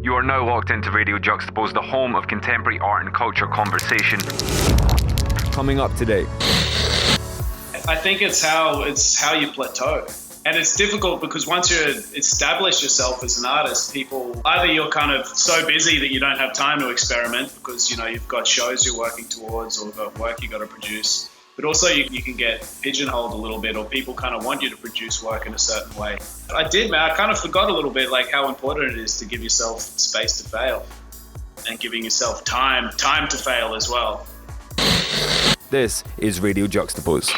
You are now locked into Radio Juxtapoz, the home of contemporary art and culture conversation. Coming up today. I think it's how you plateau. And it's difficult because once you establish yourself as an artist, people, either you're kind of so busy that you don't have time to experiment because, you know, you've got shows you're working towards or got work you got to produce. But also you can get pigeonholed a little bit, or people kind of want you to produce work in a certain way. I kind of forgot a little bit like how important it is to give yourself space to fail and giving yourself time to fail as well. This is Radio Juxtapoz.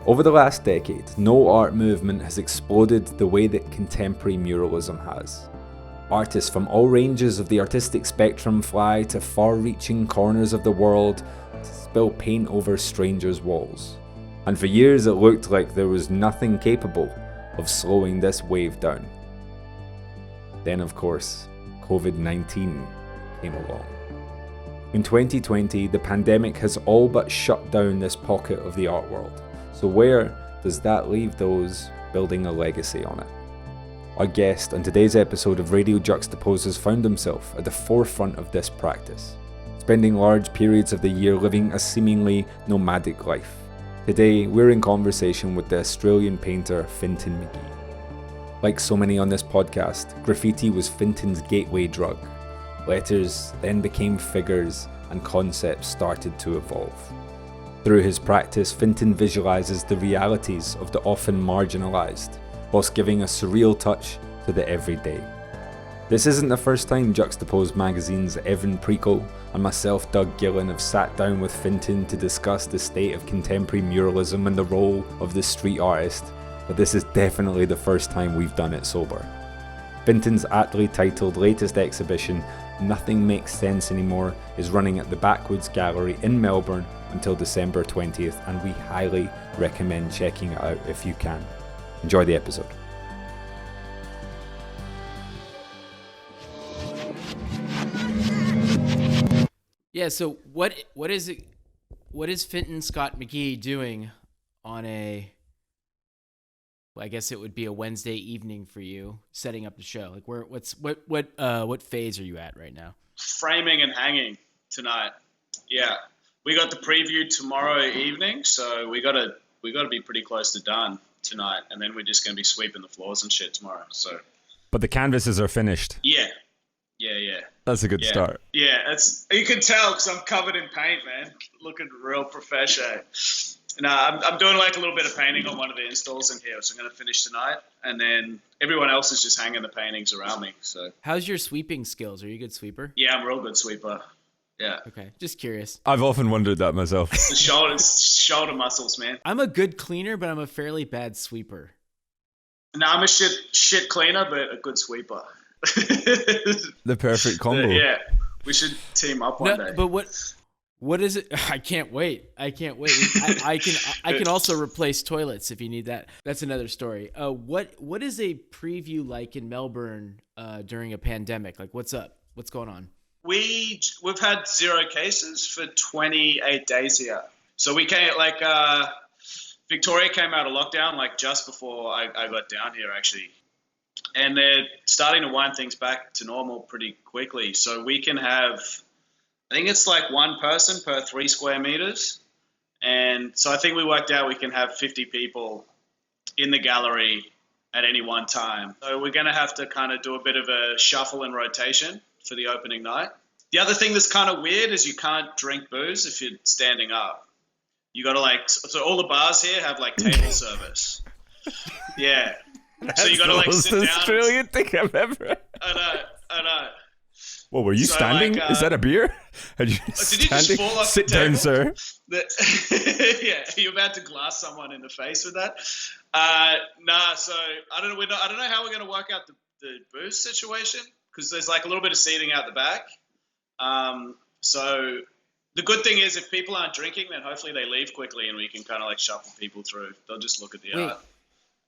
Over the last decade, no art movement has exploded the way that contemporary muralism has. Artists from all ranges of the artistic spectrum fly to far-reaching corners of the world to spill paint over strangers' walls. And for years it looked like there was nothing capable of slowing this wave down. Then of course, COVID-19 came along. In 2020, the pandemic has all but shut down this pocket of the art world. So where does that leave those building a legacy on it? Our guest on today's episode of Radio Juxtapoz has found himself at the forefront of this practice, spending large periods of the year living a seemingly nomadic life. Today, we're in conversation with the Australian painter Fintan Magee. Like so many on this podcast, graffiti was Fintan's gateway drug. Letters then became figures and concepts started to evolve. Through his practice, Fintan visualizes the realities of the often marginalized, whilst giving a surreal touch to the everyday. This isn't the first time Juxtapoz magazine's Evan Prekel and myself, Doug Gillen, have sat down with Fintan to discuss the state of contemporary muralism and the role of the street artist, but this is definitely the first time we've done it sober. Fintan's aptly titled latest exhibition, Nothing Makes Sense Anymore, is running at the Backwoods Gallery in Melbourne until December 20th, and we highly recommend checking it out if you can. Enjoy the episode. Yeah, so what is Fintan Scott Magee doing on I guess it would be a Wednesday evening for you, setting up the show? Like what phase are you at right now? Framing and hanging tonight. Yeah. We got the preview tomorrow evening, so we gotta be pretty close to done tonight, and then we're just going to be sweeping the floors and shit tomorrow. So, but the canvases are finished. Yeah. That's a good start. Yeah, you can tell because I'm covered in paint, man. Looking real professional. No, I'm doing like a little bit of painting on one of the installs in here, so I'm going to finish tonight, and then everyone else is just hanging the paintings around me. So, how's your sweeping skills? Are you a good sweeper? Yeah, I'm a real good sweeper. Yeah. Okay, just curious. I've often wondered that myself. The shoulder muscles, man. I'm a good cleaner, but I'm a fairly bad sweeper. No, I'm a shit cleaner, but a good sweeper. The perfect combo. Yeah, we should team up one day. But what is it? I can't wait. I can also replace toilets if you need that. That's another story. What is a preview like in Melbourne during a pandemic? Like, what's up? What's going on? We've had 0 cases for 28 days here. So we came Victoria came out of lockdown like just before I got down here actually, and they're starting to wind things back to normal pretty quickly. So we can have, I think it's like one person per 3 square meters, and so I think we worked out we can have 50 people in the gallery at any one time. So we're going to have to kind of do a bit of a shuffle and rotation for the opening night. The other thing that's kind of weird is you can't drink booze if you're standing up. You got to so all the bars here have like table service. Yeah. So you got to sit down. That's the Australian thing I've ever. I know. Well, were you standing? Is that a beer? Did you just fall off Sit the table? down, sir. Yeah, are you about to glass someone in the face with that? Nah. So I don't know how we're going to work out the booze situation, because there's like a little bit of seating out the back. So the good thing is if people aren't drinking, then hopefully they leave quickly and we can kind of like shuffle people through. They'll just look at the art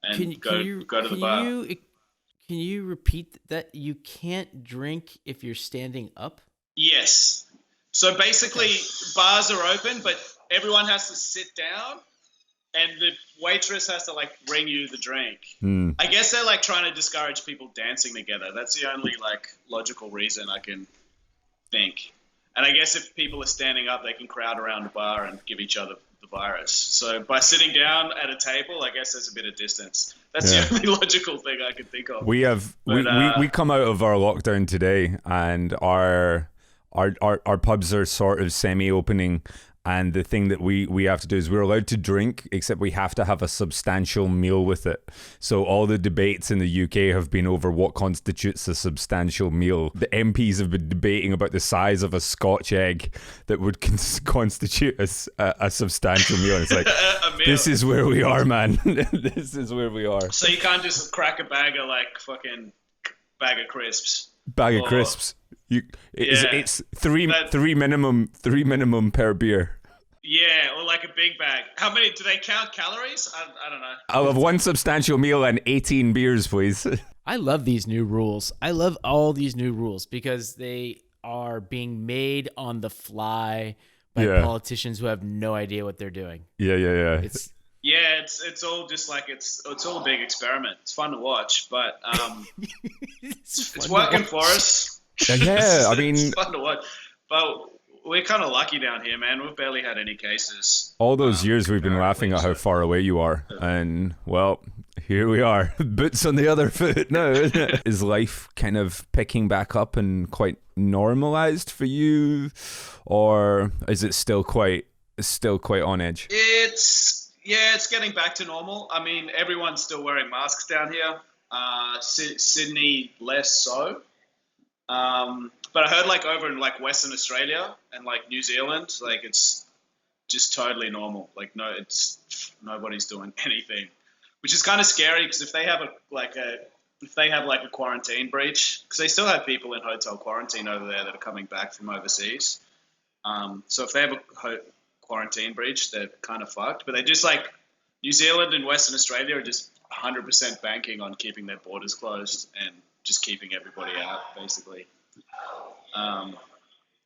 and go to the bar. Can you repeat that? You can't drink if you're standing up? Yes. So basically bars are open, but everyone has to sit down and the waitress has to like bring you the drink. I guess they're like trying to discourage people dancing together. That's the only like logical reason I can think. And I guess if people are standing up, they can crowd around the bar and give each other the virus. So by sitting down at a table, I guess there's a bit of distance. That's the only logical thing I can think of. We come out of our lockdown today, and our pubs are sort of semi-opening. And the thing that we have to do is we're allowed to drink, except we have to have a substantial meal with it. So all the debates in the UK have been over what constitutes a substantial meal. The MPs have been debating about the size of a Scotch egg that would constitute a substantial meal. And it's like, this is where we are, man. This is where we are. So you can't just crack a bag of like fucking bag of crisps. Bag of crisps. It's three minimum per beer. Yeah, or like a big bag. How many do they count calories? I don't know. I'll have one substantial meal and 18 beers, please. I love these new rules. I love all these new rules because they are being made on the fly by politicians who have no idea what they're doing. Yeah. It's all just like it's all a big experiment. It's fun to watch, but it's working for us. Yeah, I mean, it's fun to watch, but we're kind of lucky down here, man. We've barely had any cases. All those years we've been laughing at how far away you are, and well, here we are, boots on the other foot now. Is life kind of picking back up and quite normalized for you, or is it still quite on edge? It's getting back to normal. I mean, everyone's still wearing masks down here. Sydney less so. But I heard like over in like Western Australia and like New Zealand, like it's just totally normal. Like nobody's doing anything, which is kind of scary because if they have a quarantine breach, because they still have people in hotel quarantine over there that are coming back from overseas. So if they have a quarantine breach, they're kind of fucked. But they just like New Zealand and Western Australia are just 100% banking on keeping their borders closed and just keeping everybody out, basically.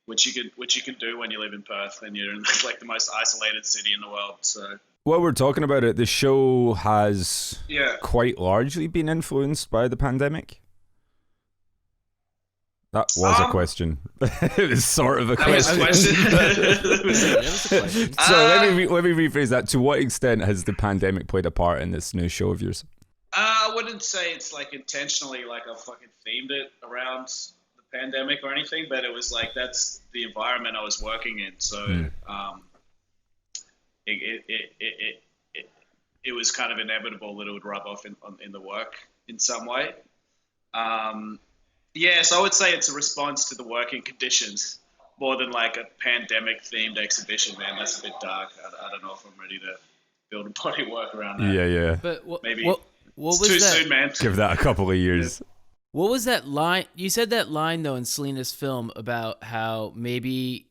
Which you can do when you live in Perth and you're in like the most isolated city in the world. So while we're talking about it, the show has quite largely been influenced by the pandemic. That was a question. It was sort of a question. That was a question. So let me rephrase that. To what extent has the pandemic played a part in this new show of yours? I wouldn't say it's like intentionally like I fucking themed it around the pandemic or anything, but it was like that's the environment I was working in. So it was kind of inevitable that it would rub off in the work in some way. So I would say it's a response to the working conditions more than like a pandemic themed exhibition, man. That's a bit dark. I don't know if I'm ready to build a body of work around that. Yeah. But maybe what was too that? soon, man. Give that a couple of years. What was that line? You said that line though in Selina's film about how maybe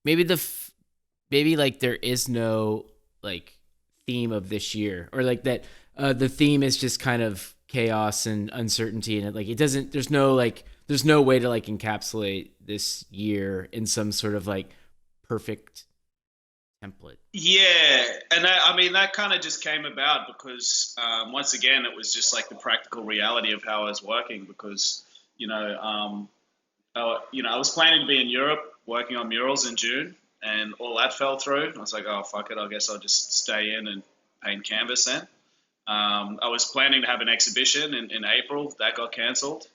like there is no like theme of this year, or like that the theme is just kind of chaos and uncertainty, and it doesn't. There's no way to like encapsulate this year in some sort of like perfect template. Yeah, and that kind of just came about because once again it was just like the practical reality of how I was working because I was planning to be in Europe working on murals in June and all that fell through. I was like, oh fuck it, I guess I'll just stay in and paint canvas then. I was planning to have an exhibition in April that got cancelled.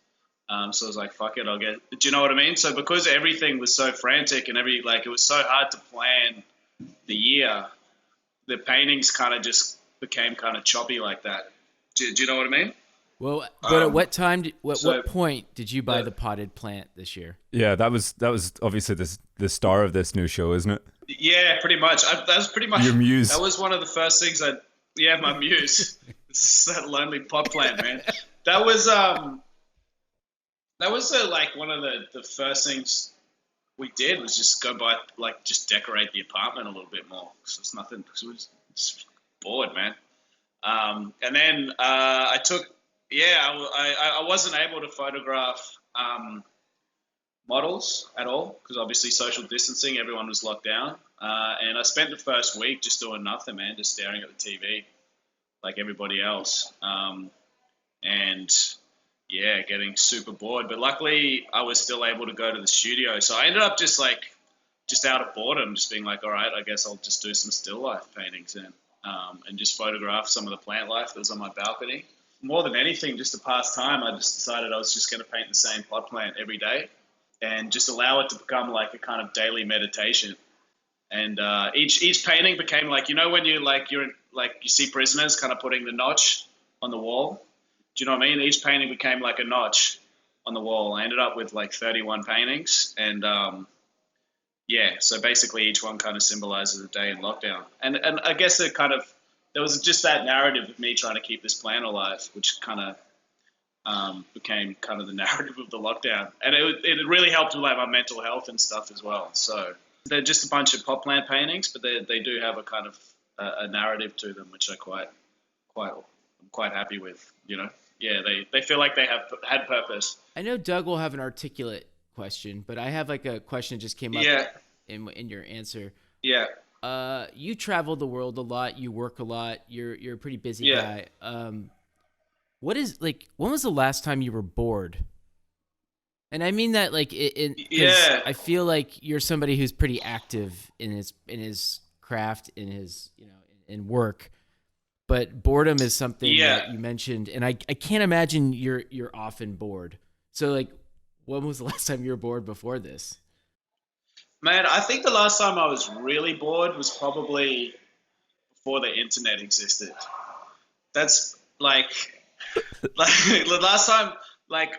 So I was like, fuck it, do you know what I mean? So because everything was so frantic and it was so hard to plan the year, the paintings kind of just became kind of choppy like that. Do you know what I mean? Well, but at what time, what point did you buy the potted plant this year? Yeah, that was obviously the star of this new show, isn't it? Yeah, pretty much. That was pretty much your muse. That was one of the first things my muse. It's that lonely pot plant, man. That was like one of the first things we did was just go by, like, just decorate the apartment a little bit more. So it's nothing, because we was just bored, man. And then I wasn't able to photograph models at all because obviously social distancing, everyone was locked down. And I spent the first week just doing nothing, man, just staring at the TV like everybody else. And yeah, getting super bored. But luckily, I was still able to go to the studio. So I ended up just out of boredom, just being like, all right, I guess I'll just do some still life paintings then, and just photograph some of the plant life that was on my balcony. More than anything, just to pass time, I just decided I was just going to paint the same pot plant every day and just allow it to become like a kind of daily meditation. And each painting became like, you know, when you you see prisoners kind of putting the notch on the wall. Do you know what I mean? Each painting became like a notch on the wall. I ended up with like 31 paintings, and so basically each one kind of symbolizes a day in lockdown. And I guess there was just that narrative of me trying to keep this plant alive, which kind of became kind of the narrative of the lockdown. And it really helped with like my mental health and stuff as well. So they're just a bunch of pot plant paintings, but they do have a kind of a narrative to them, which I'm quite happy with, you know. Yeah, they feel like they have had purpose. I know Doug will have an articulate question, but I have like a question that just came up in your answer. Yeah. You travel the world a lot. You work a lot. You're a pretty busy guy. When was the last time you were bored? And I mean that like I feel like you're somebody who's pretty active in his craft, in his in work. But boredom is something that you mentioned, and I can't imagine you're often bored. So like, when was the last time you were bored before this? Man, I think the last time I was really bored was probably before the internet existed. That's like the last time, like,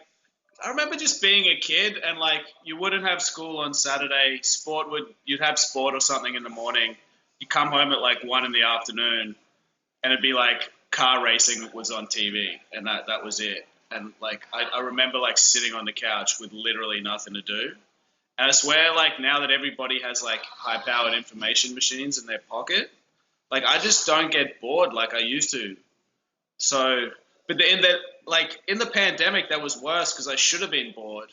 I remember just being a kid and like you wouldn't have school on Saturday. You'd have sport or something in the morning. You come home at like 1 p.m. and it'd be like car racing was on TV, and that was it. And like I remember like sitting on the couch with literally nothing to do. And I swear, like now that everybody has like high-powered information machines in their pocket, like I just don't get bored like I used to. So, but in the pandemic, that was worse because I should have been bored.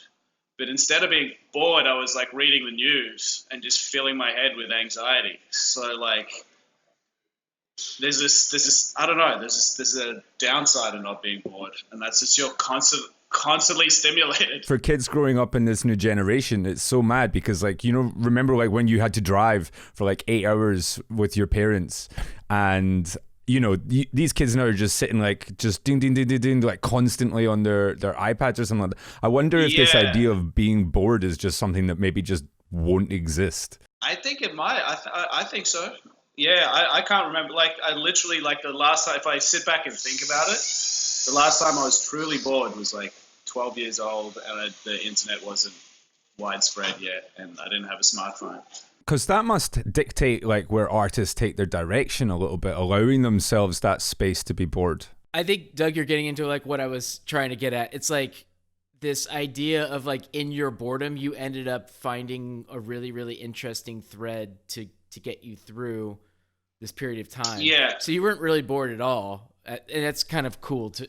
But instead of being bored, I was like reading the news and just filling my head with anxiety. So like, there's this I don't know, there's a downside of not being bored, and that's just you're constantly stimulated. For kids growing up in this new generation, it's so mad because like, you know, remember like when you had to drive for like 8 hours with your parents, and you know, these kids now are just sitting like just ding ding ding ding ding like constantly on their iPads or something like that. I wonder if this idea of being bored is just something that maybe just won't exist. I think it might. I think so. Yeah, I can't remember. Like, I literally, like, the last time, if I sit back and think about it, the last time I was truly bored was, like, 12 years old, and the internet wasn't widespread yet, and I didn't have a smartphone. Because that must dictate, like, where artists take their direction a little bit, allowing themselves that space to be bored. I think, Doug, you're getting into, like, what I was trying to get at. It's, like, this idea of, like, in your boredom, you ended up finding a really, really interesting thread to get you through this period of time. Yeah. So you weren't really bored at all. And that's kind of cool too.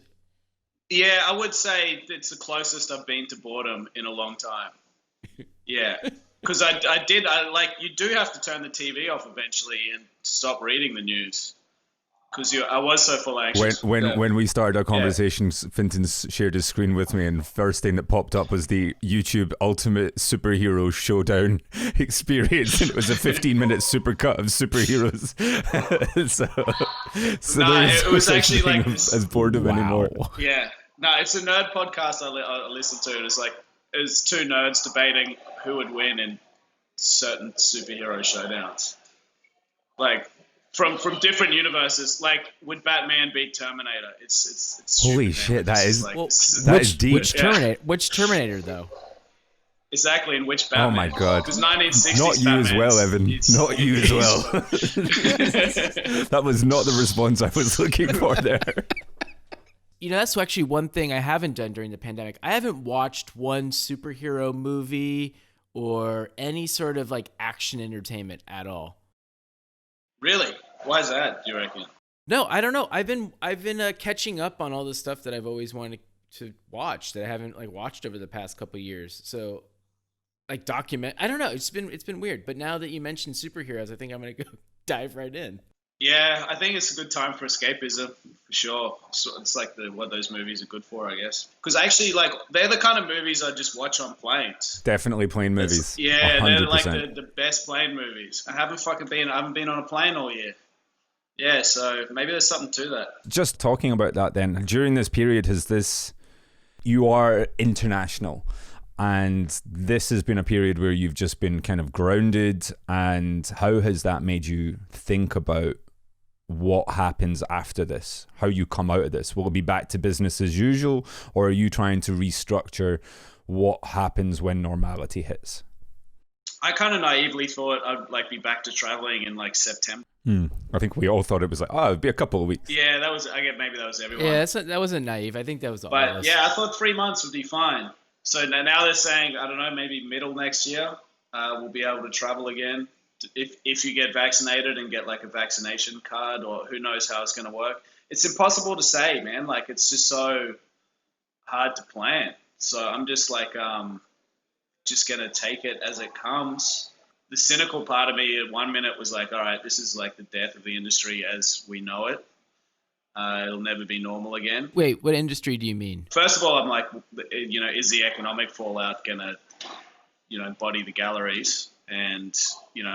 Yeah, I would say it's the closest I've been to boredom in a long time. Yeah. Because you do have to turn the TV off eventually and stop reading the news. Because I was so full anxious. When we started our conversation, Fintan shared his screen with me, and first thing that popped up was the YouTube Ultimate Superhero Showdown experience, and it was a 15-minute supercut of superheroes. It was actually like as boredom anymore. Yeah, no, it's a nerd podcast I listen to. It's two nerds debating who would win in certain superhero showdowns, like. From different universes, like would Batman beat Terminator? It's holy shit, that is like, that is deep. Which Terminator though? Exactly, in which Batman? Oh my god! Because 1960s not you Batman's, as well, Evan. Not you as well. That was not the response I was looking for there. You know, that's actually one thing I haven't done during the pandemic. I haven't watched one superhero movie or any sort of like action entertainment at all. Really? Why is that, do you reckon? No, I don't know. I've been catching up on all the stuff that I've always wanted to watch that I haven't like watched over the past couple of years. So like document. I don't know. It's been weird. But now that you mentioned superheroes, I think I'm gonna go dive right in. Yeah, I think it's a good time for escapism, for sure. So it's like what those movies are good for, I guess. Because actually, like, they're the kind of movies I just watch on planes. Definitely plane movies. Yeah, 100%. they're like the best plane movies. I haven't been on a plane all year. Yeah, so maybe there's something to that. Just talking about that then, during this period, you are international. And this has been a period where you've just been kind of grounded. And how has that made you think about what happens after this? How you come out of this? Will it be back to business as usual? Or are you trying to restructure what happens when normality hits? I kind of naively thought I'd like be back to traveling in like September. I think we all thought it was like, it'd be a couple of weeks. Yeah, maybe that was everyone. Yeah, that wasn't naive. I think that was all. But yeah, I thought 3 months would be fine. So now they're saying, I don't know, maybe middle next year, we'll be able to travel again. If you get vaccinated and get like a vaccination card, or who knows how it's going to work. It's impossible to say, man. Like, it's just so hard to plan. So I'm just like, just going to take it as it comes. The cynical part of me at 1 minute was like, all right, this is like the death of the industry as we know it. It'll never be normal again. Wait, what industry do you mean? First of all, I'm like, is the economic fallout going to, body the galleries? And,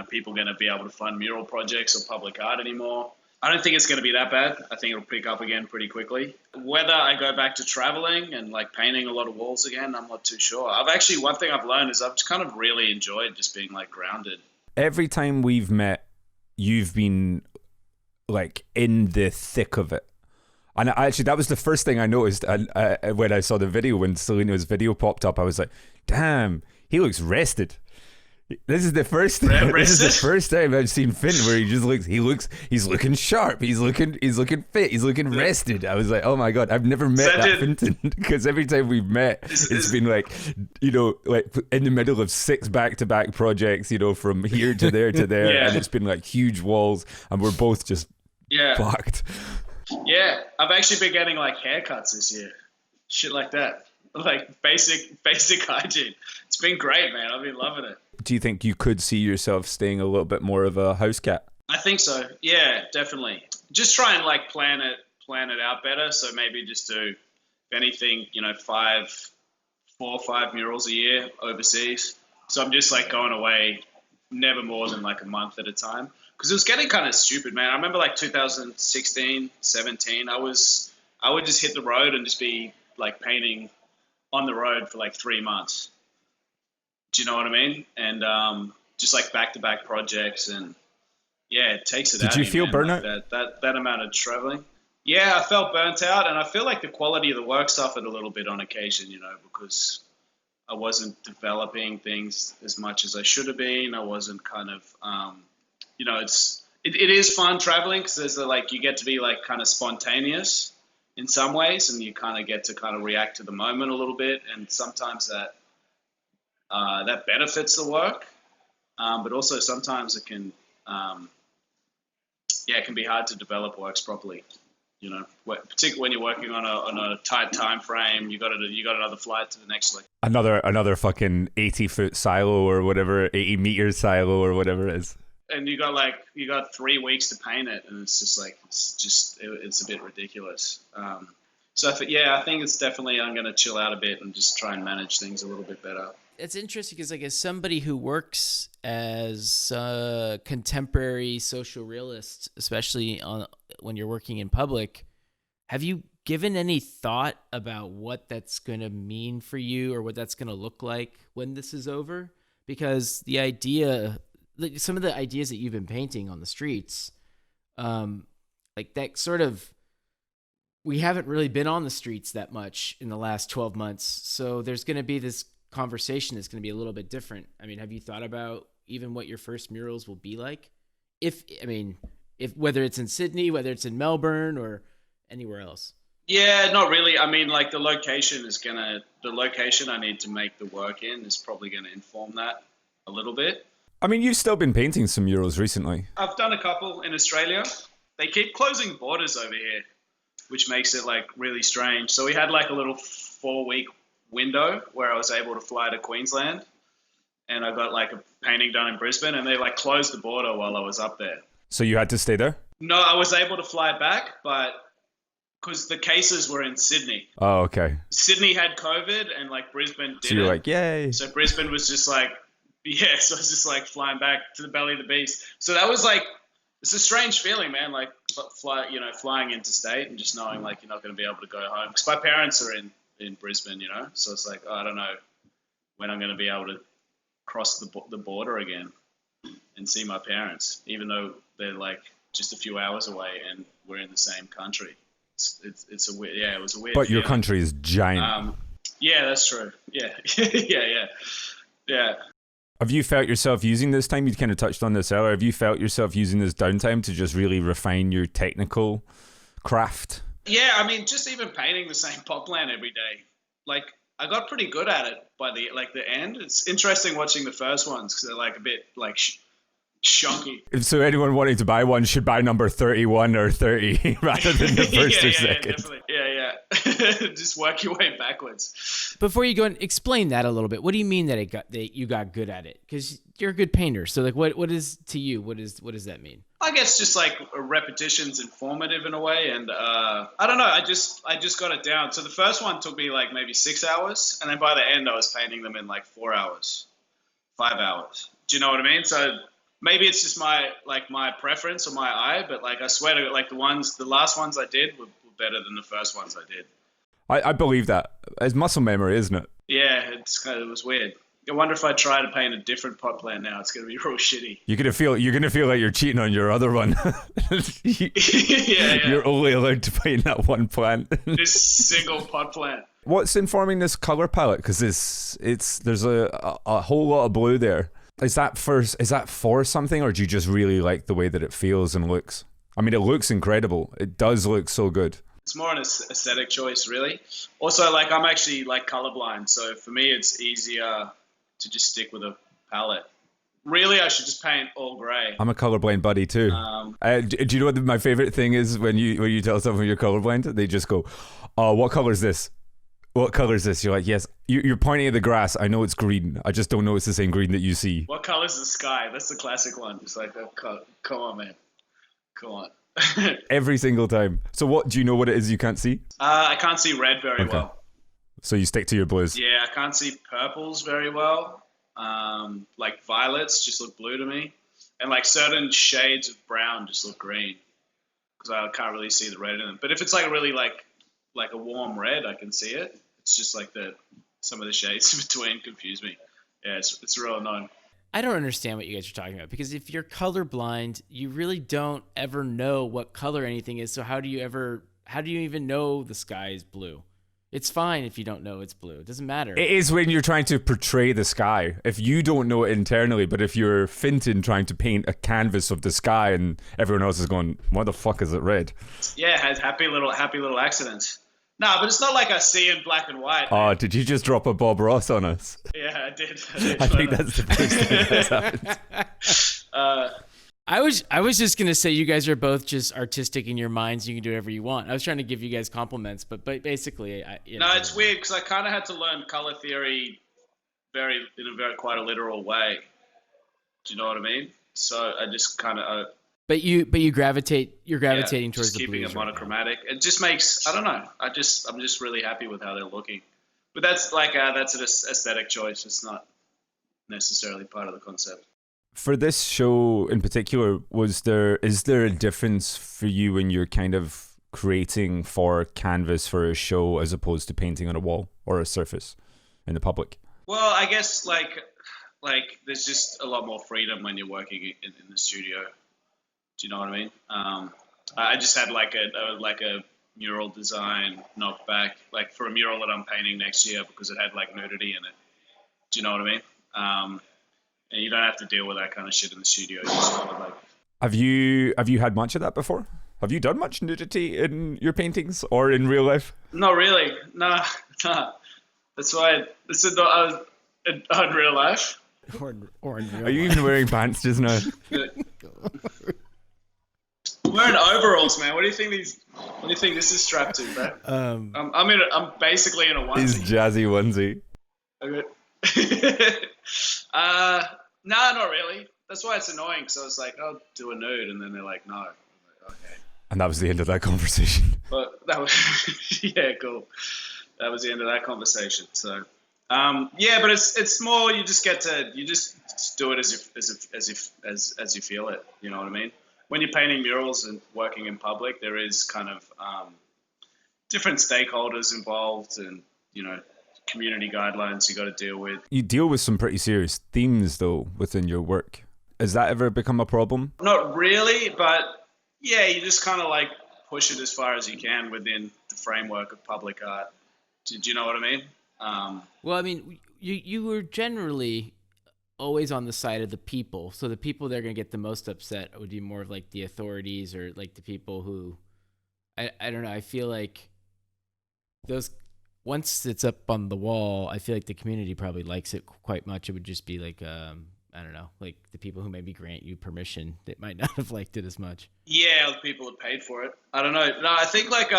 people going to be able to fund mural projects or public art anymore? I don't think it's going to be that bad. I think it'll pick up again pretty quickly. Whether I go back to traveling and like painting a lot of walls again, I'm not too sure. One thing I've learned is I've just kind of really enjoyed just being like grounded. Every time we've met, you've been like in the thick of it. And actually, that was the first thing I noticed when I saw the video, when Selina's video popped up. I was like, damn, he looks rested. This is the first time I've seen Fintan where he just he's looking sharp, he's looking fit, he's looking rested. I was like, oh my God, I've never met that Fintan, because every time we've met, it's been like, like in the middle of 6 back-to-back projects, from here to there to there, and it's been like huge walls, and we're both just fucked. Yeah, I've actually been getting like haircuts this year, shit like that, like basic hygiene. It's been great, man. I've been loving it. Do you think you could see yourself staying a little bit more of a house cat? I think so. Yeah, definitely. Just try and like plan it out better. So maybe just do, if anything, 4 or 5 murals a year overseas. So I'm just like going away never more than like a month at a time. Because it was getting kind of stupid, man. I remember like 2016, 17, I would just hit the road and just be like painting on the road for like 3 months. Do you know what I mean? And just like back-to-back projects, and it takes it out. Did you feel burnout? Like that amount of traveling? Yeah, I felt burnt out, and I feel like the quality of the work suffered a little bit on occasion, because I wasn't developing things as much as I should have been. I wasn't kind of, it is fun traveling, because there's you get to be like kind of spontaneous in some ways, and you kind of get to kind of react to the moment a little bit, and sometimes that benefits the work, but also sometimes it can, it can be hard to develop works properly. Particularly when you're working on a tight time frame, you got another flight to the next another fucking 80-foot silo or whatever, 80-meter silo or whatever it is. And you got 3 weeks to paint it, and it's just it's a bit ridiculous. So I think it's definitely, I'm going to chill out a bit and just try and manage things a little bit better. It's interesting because, like, as somebody who works as a contemporary social realist, especially when you're working in public, have you given any thought about what that's going to mean for you, or what that's going to look like when this is over? Because the idea, like, some of the ideas that you've been painting on the streets, like that sort of, we haven't really been on the streets that much in the last 12 months. So there's going to be this conversation that's going to be a little bit different. I mean, have you thought about even what your first murals will be like? If whether it's in Sydney, whether it's in Melbourne or anywhere else? Yeah, not really. I mean, like the location I need to make the work in is probably going to inform that a little bit. I mean, you've still been painting some murals recently. I've done a couple in Australia. They keep closing borders over here, which makes it like really strange. So we had like a little 4-week window where I was able to fly to Queensland and I got like a painting done in Brisbane, and they like closed the border while I was up there. So you had to stay there? No, I was able to fly back, but because the cases were in Sydney. Oh, okay. Sydney had COVID, and like Brisbane didn't. So you're like, yay. So Brisbane was just like, yeah, so I was just like flying back to the belly of the beast. So that was like, it's a strange feeling, man, like flying interstate and just knowing like you're not going to be able to go home. Because my parents are in Brisbane, you know, so it's like, oh, I don't know when I'm going to be able to cross the border again and see my parents, even though they're like just a few hours away and we're in the same country. It's a weird, yeah, it was a weird But feeling. your country is giant. Yeah, that's true. Yeah. Yeah. Have you felt yourself using this time? You kind of touched on this earlier. Have you felt yourself using this downtime to just really refine your technical craft? Yeah, I mean, just even painting the same pot plant every day. Like, I got pretty good at it by the end. It's interesting watching the first ones because they're like a bit like shonky. So anyone wanting to buy one should buy number 31 or 30 rather than the first or second. Yeah, definitely. Yeah. Just work your way backwards. Before you go and explain that a little bit, what do you mean that you got good at it? Because you're a good painter. So like, what is to you? What does that mean? I guess just like a repetition's informative in a way, and I don't know. I just got it down. So the first one took me like maybe 6 hours, and then by the end I was painting them in like 4 hours, 5 hours. Do you know what I mean? So maybe it's just my preference or my eye, but like I swear to like the last ones I did were better than the first ones I did. I believe that. It's muscle memory, isn't it? Yeah, it was weird. I wonder if I try to paint a different pot plant now, it's going to be real shitty. You're gonna feel like you're cheating on your other one. Yeah. You're only allowed to paint that one plant. This single pot plant. What's informing this color palette? Because there's a whole lot of blue there. Is that for something, or do you just really like the way that it feels and looks? I mean, it looks incredible. It does look so good. It's more an aesthetic choice, really. Also, like I'm actually like colorblind, so for me it's easier to just stick with a palette. Really, I should just paint all gray. I'm a colorblind buddy too. Do you know what my favorite thing is when you tell someone you're colorblind? They just go, "Oh, what color is this? What color is this?" You're like, "Yes." You're pointing at the grass. I know it's green. I just don't know it's the same green that you see. What color is the sky? That's the classic one. It's like, come on, man. Come on. Every single time. So what, do you know what it is you can't see? I can't see red very well. So you stick to your blues. Yeah, I can't see purples very well. Like violets just look blue to me. And like certain shades of brown just look green. Because I can't really see the red in them. But if it's like really like a warm red, I can see it. It's just like some of the shades in between confuse me. Yeah, it's real annoying. I don't understand what you guys are talking about, because if you're colorblind, you really don't ever know what color anything is. So how do you even know the sky is blue? It's fine if you don't know it's blue. It doesn't matter. It is when you're trying to portray the sky. If you don't know it internally, but if you're Fintan trying to paint a canvas of the sky and everyone else is going, "Why the fuck is it red?" Yeah, it has happy little accidents. No, but it's not like I see in black and white. Oh, did you just drop a Bob Ross on us? Yeah, I did. I think that's the first thing that's happened. I was just gonna say you guys are both just artistic in your minds. You can do whatever you want. I was trying to give you guys compliments, but basically, it's weird because I kind of had to learn color theory quite a literal way. Do you know what I mean? So I just kind of. But you're gravitating towards just the keeping blues it monochromatic. Right? It just makes, I don't know. I'm just really happy with how they're looking. But that's like that's an aesthetic choice. It's not necessarily part of the concept. For this show in particular, is there a difference for you when you're kind of creating for canvas for a show as opposed to painting on a wall or a surface in the public? Well, I guess like there's just a lot more freedom when you're working in the studio. Do you know what I mean? I just had like a mural design knocked back, like for a mural that I'm painting next year because it had like nudity in it. Do you know what I mean? And you don't have to deal with that kind of shit in the studio. You just kind of like. Have you had much of that before? Have you done much nudity in your paintings or in real life? Not really. Nah. That's why this is not in real life. Or in real life. Are you even wearing pants just now? I'm wearing overalls, man. What do you think this is strapped to, bro? I'm basically in a onesie. His jazzy onesie. Okay. No, not really. That's why it's annoying. So it's like, I'll do a nude, and then they're like, no. I'm like, okay. And that was the end of that conversation. But that was, yeah, cool. That was the end of that conversation. So, yeah, but it's more, you just do it as you feel it. You know what I mean? When you're painting murals and working in public, there is kind of different stakeholders involved, and community guidelines you got to deal with. You deal with some pretty serious themes though within your work. Has that ever become a problem? Not really, but yeah, you just kind of like push it as far as you can within the framework of public art. Do you know what I mean? Well, I mean, you were generally always on the side of the people. So the people that are going to get the most upset would be more of like the authorities, or like the people who, I don't know. I feel like those, once it's up on the wall, I feel like the community probably likes it quite much. It would just be like, I don't know, like the people who maybe grant you permission that might not have liked it as much. Yeah, the people that paid for it. I don't know. No, I think like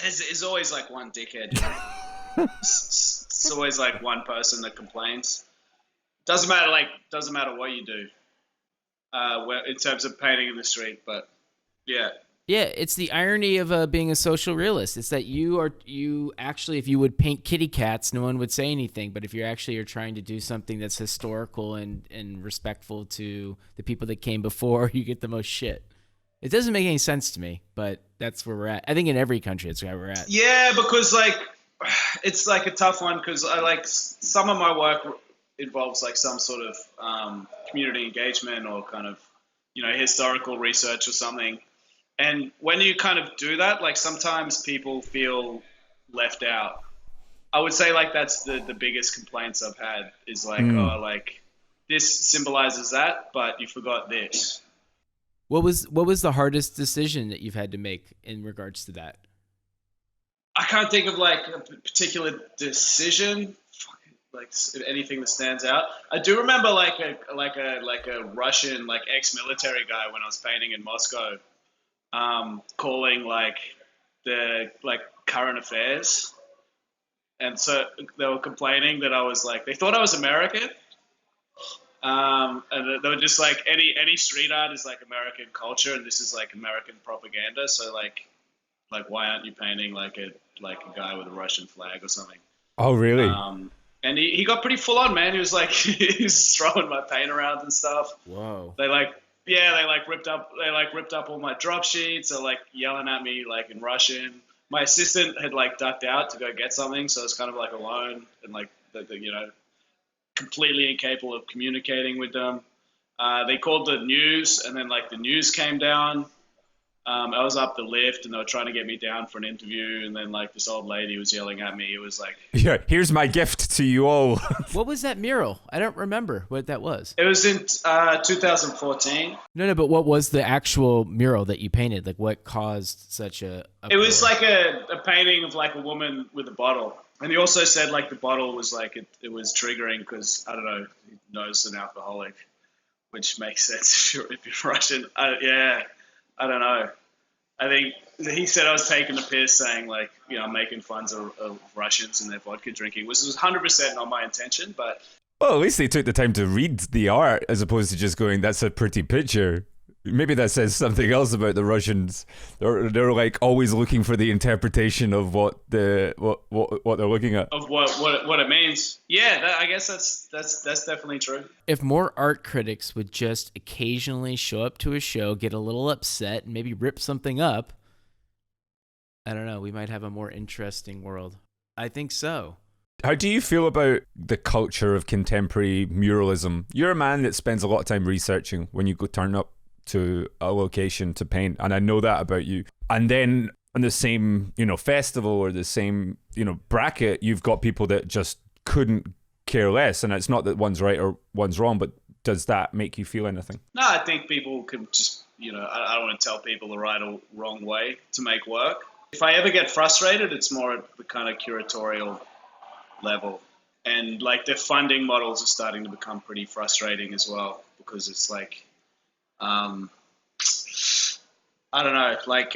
there's always like one dickhead. It's always like one person that complains. Doesn't matter what you do, in terms of painting in the street. But yeah. Yeah, it's the irony of being a social realist. It's that you actually, if you would paint kitty cats, no one would say anything. But if you're trying to do something that's historical and respectful to the people that came before, you get the most shit. It doesn't make any sense to me, but that's where we're at. I think in every country, that's where we're at. Yeah, because like it's like a tough one, because I like some of my work involves like some sort of community engagement or kind of historical research or something. And when you kind of do that, like sometimes people feel left out. I would say like that's the biggest complaints I've had is like, oh, like this symbolizes that, but you forgot this. What was the hardest decision that you've had to make in regards to that? I can't think of like a particular decision, like anything that stands out. I do remember like a Russian like ex-military guy when I was painting in Moscow. Calling like the like current affairs, and so they were complaining that I was like, they thought I was American, and they were just like, any street art is like American culture, and this is like American propaganda. So like why aren't you painting like a guy with a Russian flag or something? Oh really? And he got pretty full on, man. He was like he was throwing my paint around and stuff. Whoa. They ripped up all my drop sheets. They're like yelling at me like in Russian. My assistant had like ducked out to go get something, so it's kind of like alone and like completely incapable of communicating with them. They called the news, and then like the news came down. I was up the lift, and they were trying to get me down for an interview, and then like this old lady was yelling at me. It was like, yeah, here's my gift to you all. What was that mural? I don't remember what that was. It was in 2014. No, but what was the actual mural that you painted? Like what caused such a It was like a painting of like a woman with a bottle. And he also said like the bottle was like, it was triggering because, I don't know, he knows an alcoholic, which makes sense if you're Russian. Yeah. I don't know. I think he said I was taking the piss, saying like, making fun of Russians and their vodka drinking, which was 100% not my intention. But well, at least they took the time to read the art as opposed to just going, "That's a pretty picture." Maybe that says something else about the Russians. They're like always looking for the interpretation of what they're looking at. Of what it means. Yeah, I guess that's definitely true. If more art critics would just occasionally show up to a show, get a little upset, and maybe rip something up, I don't know, we might have a more interesting world. I think so. How do you feel about the culture of contemporary muralism? You're a man that spends a lot of time researching when you go turn up to a location to paint, and I know that about you. And then on the same, festival or the same, bracket, you've got people that just couldn't care less. And it's not that one's right or one's wrong, but does that make you feel anything? No, I think people can just, I don't want to tell people the right or wrong way to make work. If I ever get frustrated, it's more at the kind of curatorial level. And like the funding models are starting to become pretty frustrating as well, because it's like, I don't know, like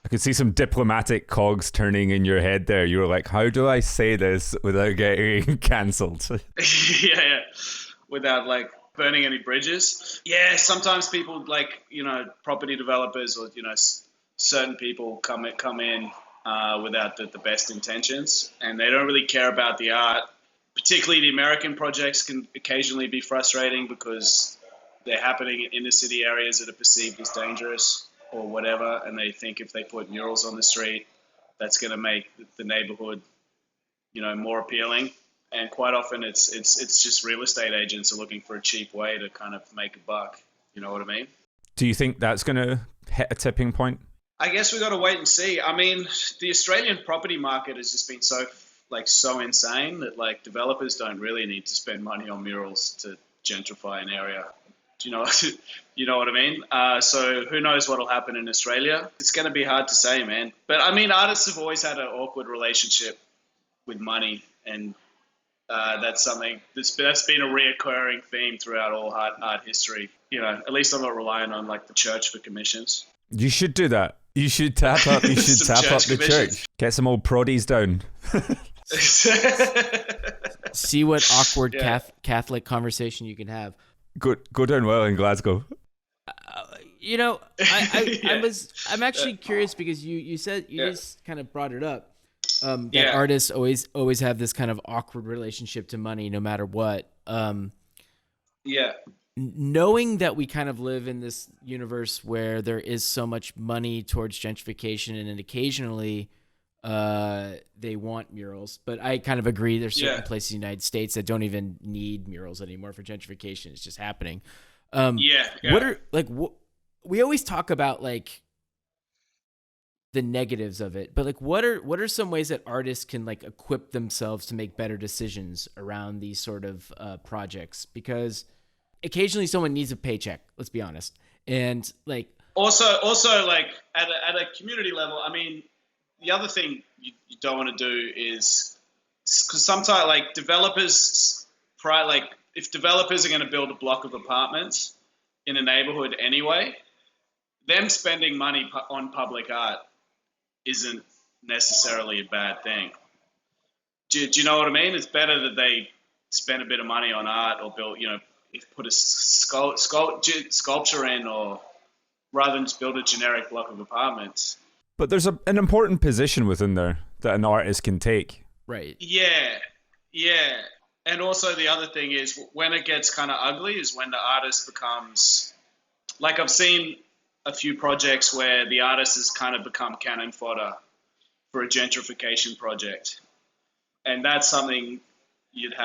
I could see some diplomatic cogs turning in your head there. You were like, how do I say this without getting cancelled? yeah, without like burning any bridges. Yeah, sometimes people like, property developers or, certain people come in without the best intentions, and they don't really care about the art. Particularly the American projects can occasionally be frustrating because they're happening in inner city areas that are perceived as dangerous or whatever, and they think if they put murals on the street, that's going to make the neighborhood, more appealing. And quite often it's just real estate agents are looking for a cheap way to kind of make a buck. You know what I mean? Do you think that's going to hit a tipping point? I guess we got to wait and see. I mean, the Australian property market has just been so insane that like developers don't really need to spend money on murals to gentrify an area. Do you know, you know what I mean? So who knows what'll happen in Australia? It's going to be hard to say, man. But I mean, artists have always had an awkward relationship with money, and that's something that's been a reoccurring theme throughout all art history. At least I'm not relying on like the church for commissions. You should do that. You should tap up. You should tap up the church. Get some old proddies down. See what awkward Catholic conversation you can have. Go down well in Glasgow. I'm actually curious because you said you just kind of brought it up. That artists always have this kind of awkward relationship to money, no matter what. Knowing that we kind of live in this universe where there is so much money towards gentrification, and then occasionally they want murals, but I kind of agree. There's certain places in the United States that don't even need murals anymore for gentrification. It's just happening. What are we always talk about like the negatives of it, but like what are some ways that artists can like equip themselves to make better decisions around these sort of projects? Because occasionally someone needs a paycheck, let's be honest. And like also like at a community level, I mean, the other thing you don't want to do is, because sometimes like developers, if developers are going to build a block of apartments in a neighborhood anyway, them spending money on public art isn't necessarily a bad thing. Do you know what I mean? It's better that they spend a bit of money on art or build, put a sculpture in, or rather than just build a generic block of apartments. But there's an important position within there that an artist can take. Right. Yeah. And also the other thing is when it gets kind of ugly is when the artist becomes, like I've seen a few projects where the artist has kind of become cannon fodder for a gentrification project. And that's something you'd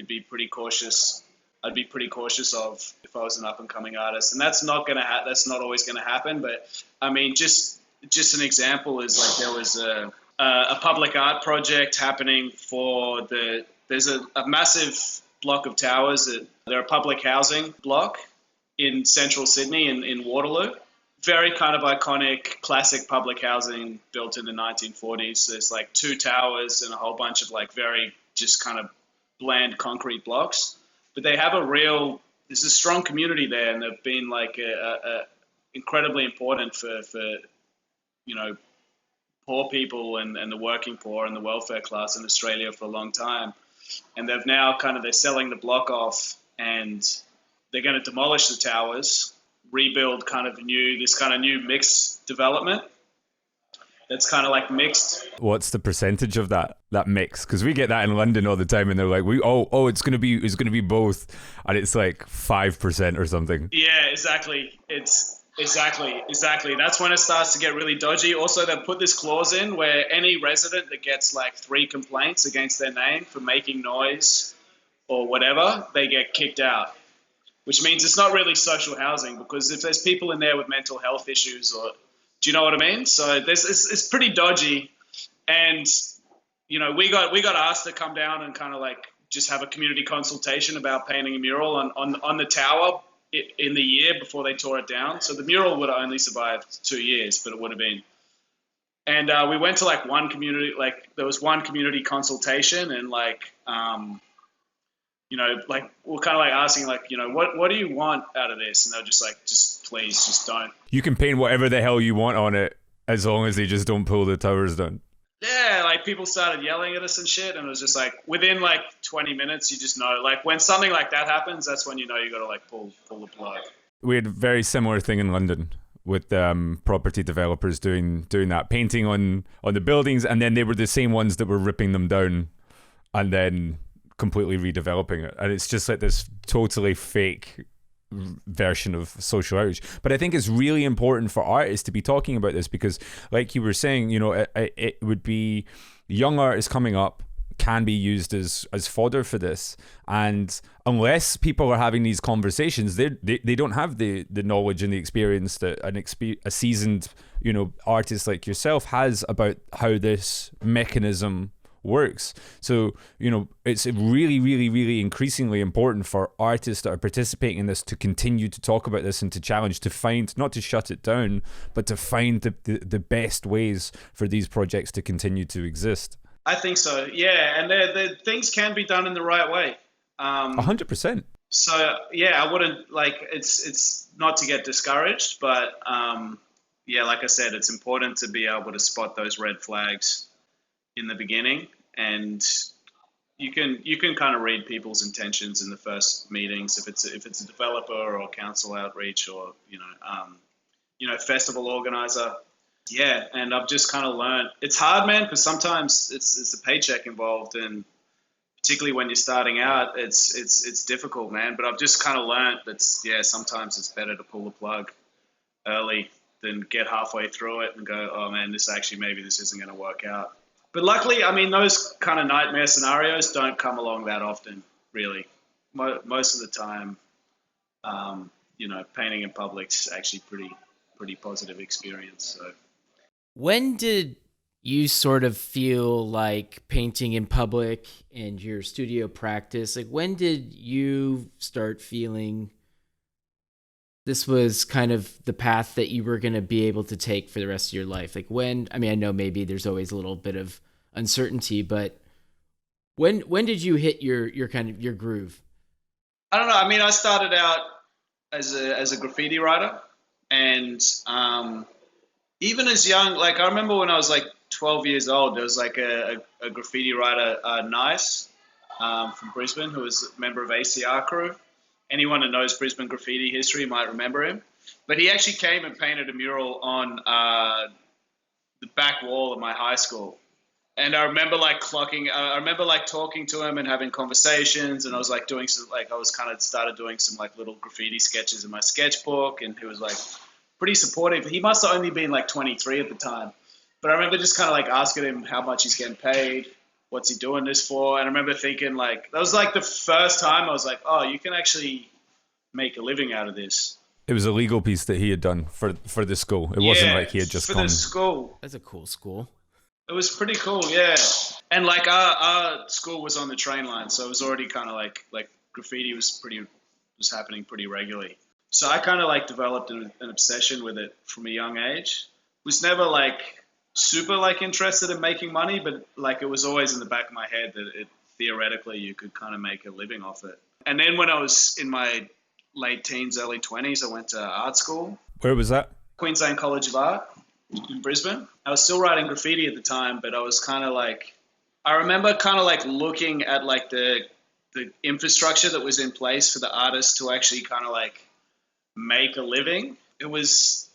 be pretty cautious. I'd be pretty cautious of if I was an up and coming artist. And that's not always going to happen. But I mean, just an example is like there was a public art project happening there's a massive block of towers they're a public housing block in central Sydney in Waterloo. Very kind of iconic, classic public housing built in the 1940s. There's like 2 towers and a whole bunch of like very just kind of bland concrete blocks. But they have there's a strong community there, and they've been like incredibly important for poor people and the working poor and the welfare class in Australia for a long time. And they've now they're selling the block off, and they're going to demolish the towers, rebuild this new mixed development. That's kind of like mixed. What's the percentage of that mix? Because we get that in London all the time, and they're like, it's gonna be both, and it's like 5% or something. Yeah, exactly. It's exactly. That's when it starts to get really dodgy. Also, they put this clause in where any resident that gets like 3 complaints against their name for making noise or whatever, they get kicked out. Which means it's not really social housing, because if there's people in there with mental health issues, or do you know what I mean? So it's pretty dodgy, and we got asked to come down and kind of like just have a community consultation about painting a mural on the tower in the year before they tore it down. So the mural would have only survived 2 years, but it would have been. And we went to like one community, like there was one community consultation, and like like we're kind of like asking like, what do you want out of this? And they're just like, just please, just don't. You can paint whatever the hell you want on it. As long as they just don't pull the towers down. Yeah, like people started yelling at us and shit, and it was just like within like 20 minutes, you just know, like when something like that happens, that's when you know you got to like pull the plug. We had a very similar thing in London with property developers doing that, painting on the buildings, and then they were the same ones that were ripping them down and then completely redeveloping it. And it's just like this totally fake version of social outrage. But I think it's really important for artists to be talking about this because, like you were saying, you know, it would be young artists coming up can be used as fodder for this, and unless people are having these conversations, they don't have the knowledge and the experience that a seasoned, you know, artist like yourself has about how this mechanism works. So, you know, it's really, really, really increasingly important for artists that are participating in this to continue to talk about this and to challenge, to find, not to shut it down, but to find the best ways for these projects to continue to exist. I think so, yeah, and the things can be done in the right way. 100%. So yeah, I wouldn't like it's not to get discouraged, but yeah, like I said, it's important to be able to spot those red flags in the beginning, and you can kind of read people's intentions in the first meetings if it's a developer or council outreach or you know festival organizer. Yeah, and I've just kind of learned it's hard, man, because sometimes it's a paycheck involved, and particularly when you're starting out, it's difficult, man. But I've just kind of learned that sometimes it's better to pull the plug early than get halfway through it and go, oh man, maybe this isn't going to work out. But luckily, I mean, those kind of nightmare scenarios don't come along that often, really. Most of the time, you know, painting in public's actually pretty positive experience. So. When did you sort of feel like painting in public and your studio practice, like when did you start feeling this was kind of the path that you were going to be able to take for the rest of your life? Like when, I mean, I know maybe there's always a little bit of uncertainty, but when did you hit your kind of your groove? I don't know. I mean, I started out as a graffiti writer, and even as young, like I remember when I was like 12 years old, there was like a graffiti writer, Nice, from Brisbane, who was a member of ACR crew. Anyone who knows Brisbane graffiti history might remember him. But he actually came and painted a mural on the back wall of my high school. And I remember talking to him and having conversations, and I was like doing some, like I was kind of started doing some like little graffiti sketches in my sketchbook, and he was like pretty supportive. He must have only been like 23 at the time. But I remember just kind of like asking him how much he's getting paid, what's he doing this for? And I remember thinking like, that was like the first time I was like, oh, you can actually make a living out of this. It was a legal piece that he had done for the school. It wasn't like he had just come. For the school. That's a cool school. It was pretty cool, yeah. And like our school was on the train line, so it was already kind of like graffiti was happening pretty regularly. So I kind of like developed an obsession with it from a young age. Was never like super like interested in making money, but like it was always in the back of my head that theoretically you could kind of make a living off it. And then when I was in my late teens, early 20s, I went to art school. Where was that? Queensland College of Art in Brisbane. I was still writing graffiti at the time, but I was kind of like, I remember kind of like looking at like the infrastructure that was in place for the artists to actually kind of like make a living. It was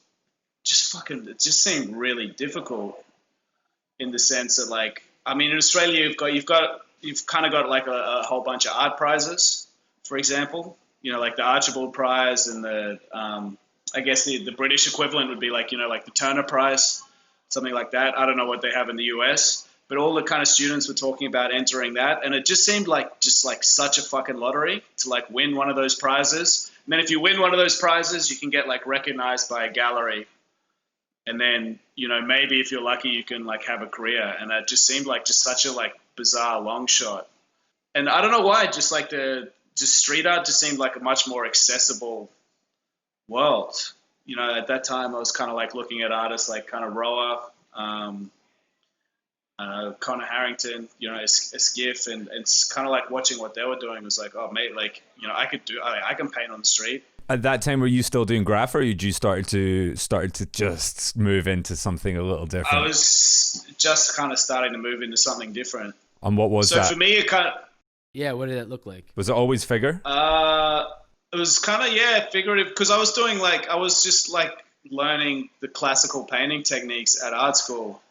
just it just seemed really difficult in the sense that like, I mean, in Australia, you've kind of got like a whole bunch of art prizes, for example, you know, like the Archibald Prize and the, I guess the British equivalent would be like, you know, like the Turner Prize, something like that. I don't know what they have in the US, but all the kind of students were talking about entering that. And it just seemed like such a fucking lottery to like win one of those prizes. And then if you win one of those prizes, you can get like recognized by a gallery. And then, you know, maybe if you're lucky, you can like have a career. And that just seemed like just such a like bizarre long shot. And I don't know why, just like just street art just seemed like a much more accessible world. You know, at that time I was kind of like looking at artists like kind of Roa, Connor Harrington, you know, a skiff, and it's kind of like watching what they were doing was like, oh mate, like, you know, I can paint on the street. At that time, were you still doing graph, or did you started to just move into something a little different? I was just kind of starting to move into something different. And what was that? So for me, it kind of... Yeah, what did that look like? Was it always figure? It was kind of, figurative, because I was just learning the classical painting techniques at art school,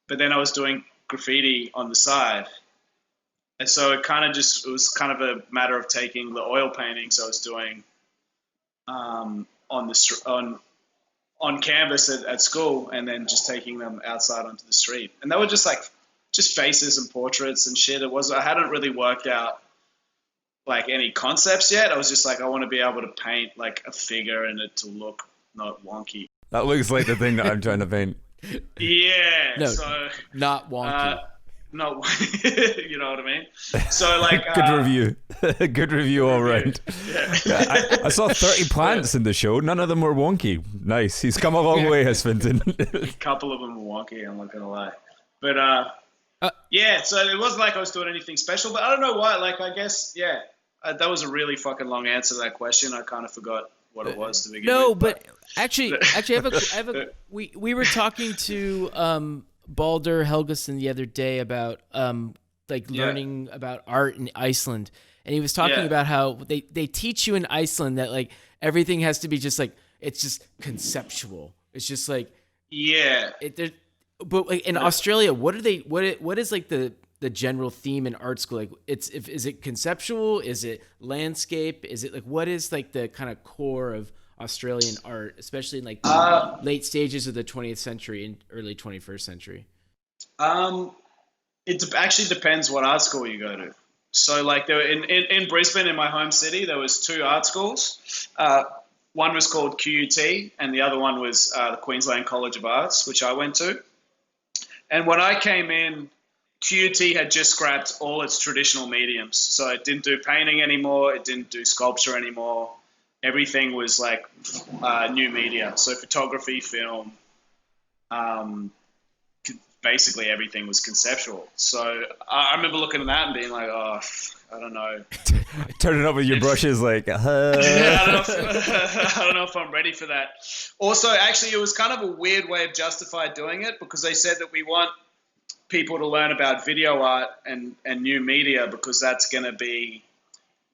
but then I was doing graffiti on the side. And so it was kind of a matter of taking the oil paintings I was doing on canvas at school, and then just taking them outside onto the street. And they were just faces and portraits and shit. I hadn't really worked out like any concepts yet. I was just like, I want to be able to paint like a figure and it to look not wonky. That looks like the thing that I'm trying to paint. Yeah. No, so not wonky. No, you know what I mean? So like... Good review. Good review all round. Yeah. I saw 30 plants in the show. None of them were wonky. Nice. He's come a long way, has Fintan. A couple of them were wonky, I'm not going to lie. But yeah, so it wasn't like I was doing anything special, but I don't know why. Like, I guess, that was a really fucking long answer to that question. I kind of forgot what it was to begin with. No, but actually, we were talking to Baldur Helgason the other day about learning about art in Iceland, and he was talking about how they teach you in Iceland that like everything has to be just like, it's just conceptual. It's just like but like in Australia, what is like the general theme in art school? Like is it conceptual? Is it landscape? Is it like, what is like the kind of core of Australian art, especially in like the late stages of the 20th century and early 21st century? It actually depends what art school you go to. So like there were in Brisbane, in my home city, there was 2 art schools. One was called QUT and the other one was the Queensland College of Arts, which I went to. And when I came in, QUT had just scrapped all its traditional mediums. So it didn't do painting anymore. It didn't do sculpture anymore. Everything was like new media. So photography, film, basically everything was conceptual. So I remember looking at that and being like, oh, I don't know. Turning up with your brushes like, I don't know if I'm ready for that. Also, actually, it was kind of a weird way of justify doing it, because they said that we want people to learn about video art and new media, because that's going to be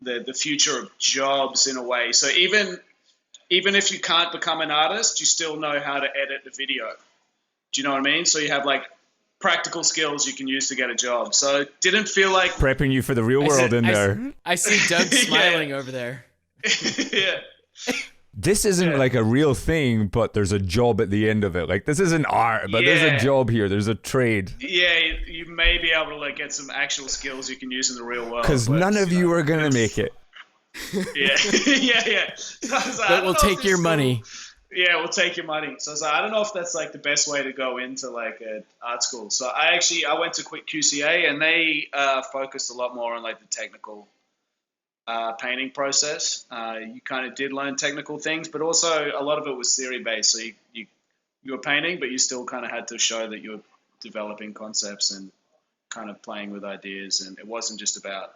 the future of jobs in a way. So even if you can't become an artist, you still know how to edit the video. Do you know what I mean? So you have like practical skills you can use to get a job. So it didn't feel like prepping you for the real world in there. I see Doug smiling over there. Yeah. This isn't like a real thing, but there's a job at the end of it. Like, this isn't art, but there's a job here. There's a trade. Yeah, you may be able to like get some actual skills you can use in the real world. Because none of you are going to make it. Yeah. But we'll take your money. Yeah, we'll take your money. So I was like, I don't know if that's like the best way to go into like an art school. So I went to QCA, and they focused a lot more on like the technical painting process. You kind of did learn technical things, but also a lot of it was theory based. So you were painting, but you still kind of had to show that you were developing concepts and kind of playing with ideas, and it wasn't just about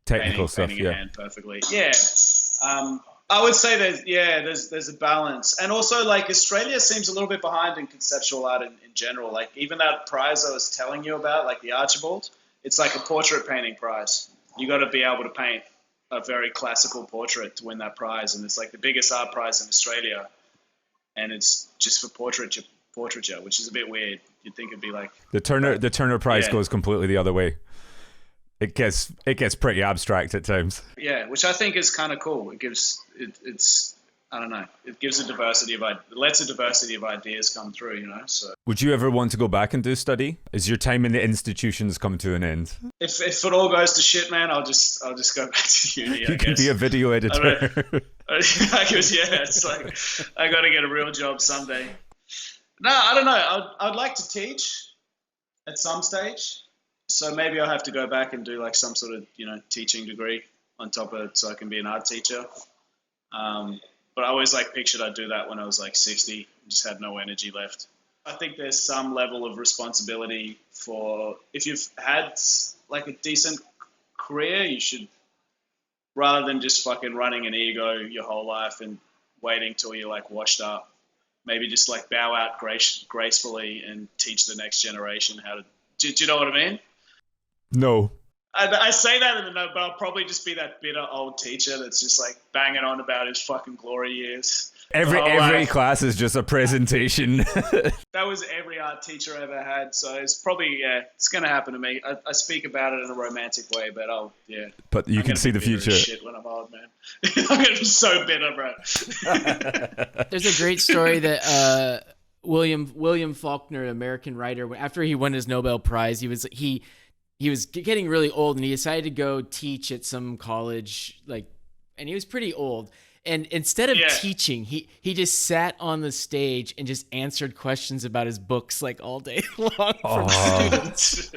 technical stuff. Painting a hand perfectly. Yeah. I would say there's a balance. And also, like, Australia seems a little bit behind in conceptual art in general. Like, even that prize I was telling you about, like the Archibald, it's like a portrait painting prize. You got to be able to paint a very classical portrait to win that prize. And it's like the biggest art prize in Australia. And it's just for portraiture, which is a bit weird. You'd think it'd be like... The Turner Prize goes completely the other way. It gets pretty abstract at times. Yeah, which I think is kind of cool. It gives it's I don't know. It gives lets a diversity of ideas come through. So would you ever want to go back and do study? Is your time in the institutions come to an end? If it all goes to shit, man, I'll just go back to uni. You can be a video editor. It's like I got to get a real job someday. No, I don't know. I'd like to teach at some stage. So maybe I'll have to go back and do like some sort of, teaching degree on top of it so I can be an art teacher. But I always pictured I'd do that when I was 60 and just had no energy left. I think there's some level of responsibility for, if you've had like a decent career, you should rather than just fucking running an ego your whole life and waiting till you're like washed up. Maybe just like bow out gracefully and teach the next generation how to. Do you know what I mean? No. I say that in the note, but I'll probably just be that bitter old teacher that's just like banging on about his fucking glory years. Every class is just a presentation. That was every art teacher I ever had, so it's probably it's gonna happen to me. I speak about it in a romantic way, but But you can see the future. Shit when I'm old, man. I'm gonna be so bitter, bro. There's a great story that William Faulkner, American writer, after he won his Nobel Prize, he was getting really old, and he decided to go teach at some college, and he was pretty old. And instead of teaching, he just sat on the stage and just answered questions about his books like all day long from students.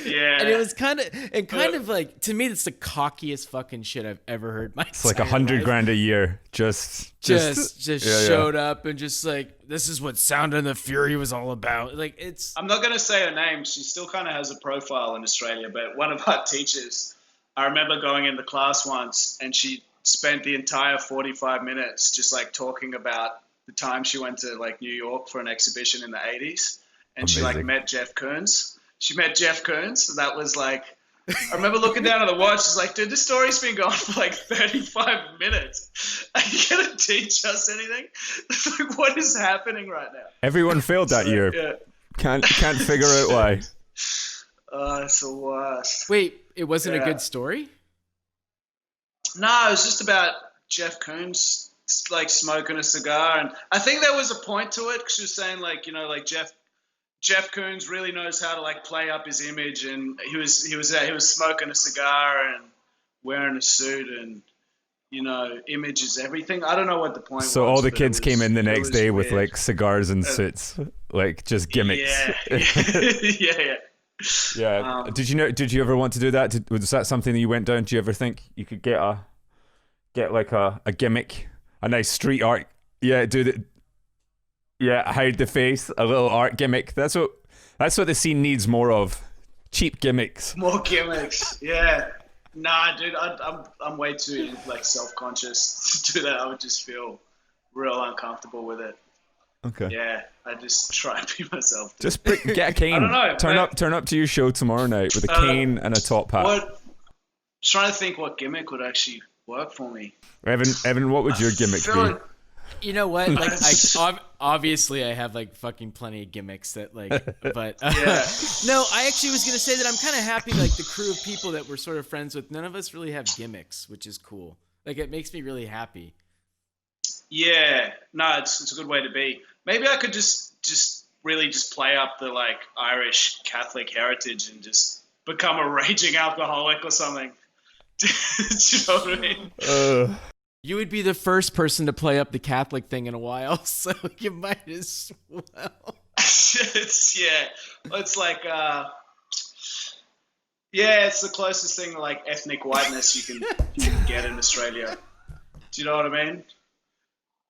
Yeah. And it was kind of like, to me, that's the cockiest fucking shit I've ever heard. It's like $100,000 a year. Just showed up and just like, this is what Sound and the Fury was all about. Like, it's. I'm not gonna say her name. She still kind of has a profile in Australia, but one of our teachers, I remember going into class once and she spent the entire 45 minutes just like talking about the time she went to like New York for an exhibition in the 80s, and Amazing. She like met Jeff Koons. She met Jeff Koons, so that was like, I remember looking down at the watch, she's like, dude, this story's been going for like 35 minutes. Are you going to teach us anything? Like, what is happening right now? Everyone failed that year. Yeah. Can't figure out why. Oh, it's the worst. Wait, it wasn't a good story? No, it was just about Jeff Koons like smoking a cigar, and I think there was a point to it because she was saying like, you know, like Jeff Koons really knows how to like play up his image, and he was smoking a cigar and wearing a suit, and you know, image is everything. I don't know what the point was. So all the kids came in the next day with like cigars and suits, like just gimmicks. Yeah. Yeah. Did you ever want to do that? Was that something that you went down? Do you ever think you could get like a gimmick, a nice street art? Yeah, do the. Yeah, hide the face, a little art gimmick. That's what the scene needs more of. Cheap gimmicks. More gimmicks. Yeah. Nah, dude, I'm way too like self-conscious to do that. I would just feel real uncomfortable with it. Okay. Yeah, I just try and be myself. Dude. Just get a cane. I don't know. Turn up to your show tomorrow night with a cane and a top hat. Trying to think what gimmick would actually work for me. Evan, what would your gimmick be? You know what? Like, obviously I have like fucking plenty of gimmicks that like, but no, I actually was gonna say that I'm kind of happy. Like the crew of people that we're sort of friends with, none of us really have gimmicks, which is cool. Like it makes me really happy. Yeah, no, it's a good way to be. Maybe I could just really just play up the like Irish Catholic heritage and just become a raging alcoholic or something. Do you know what I mean? You would be the first person to play up the Catholic thing in a while, so you might as well. It's like it's the closest thing to like ethnic whiteness you can get in Australia. Do you know what I mean?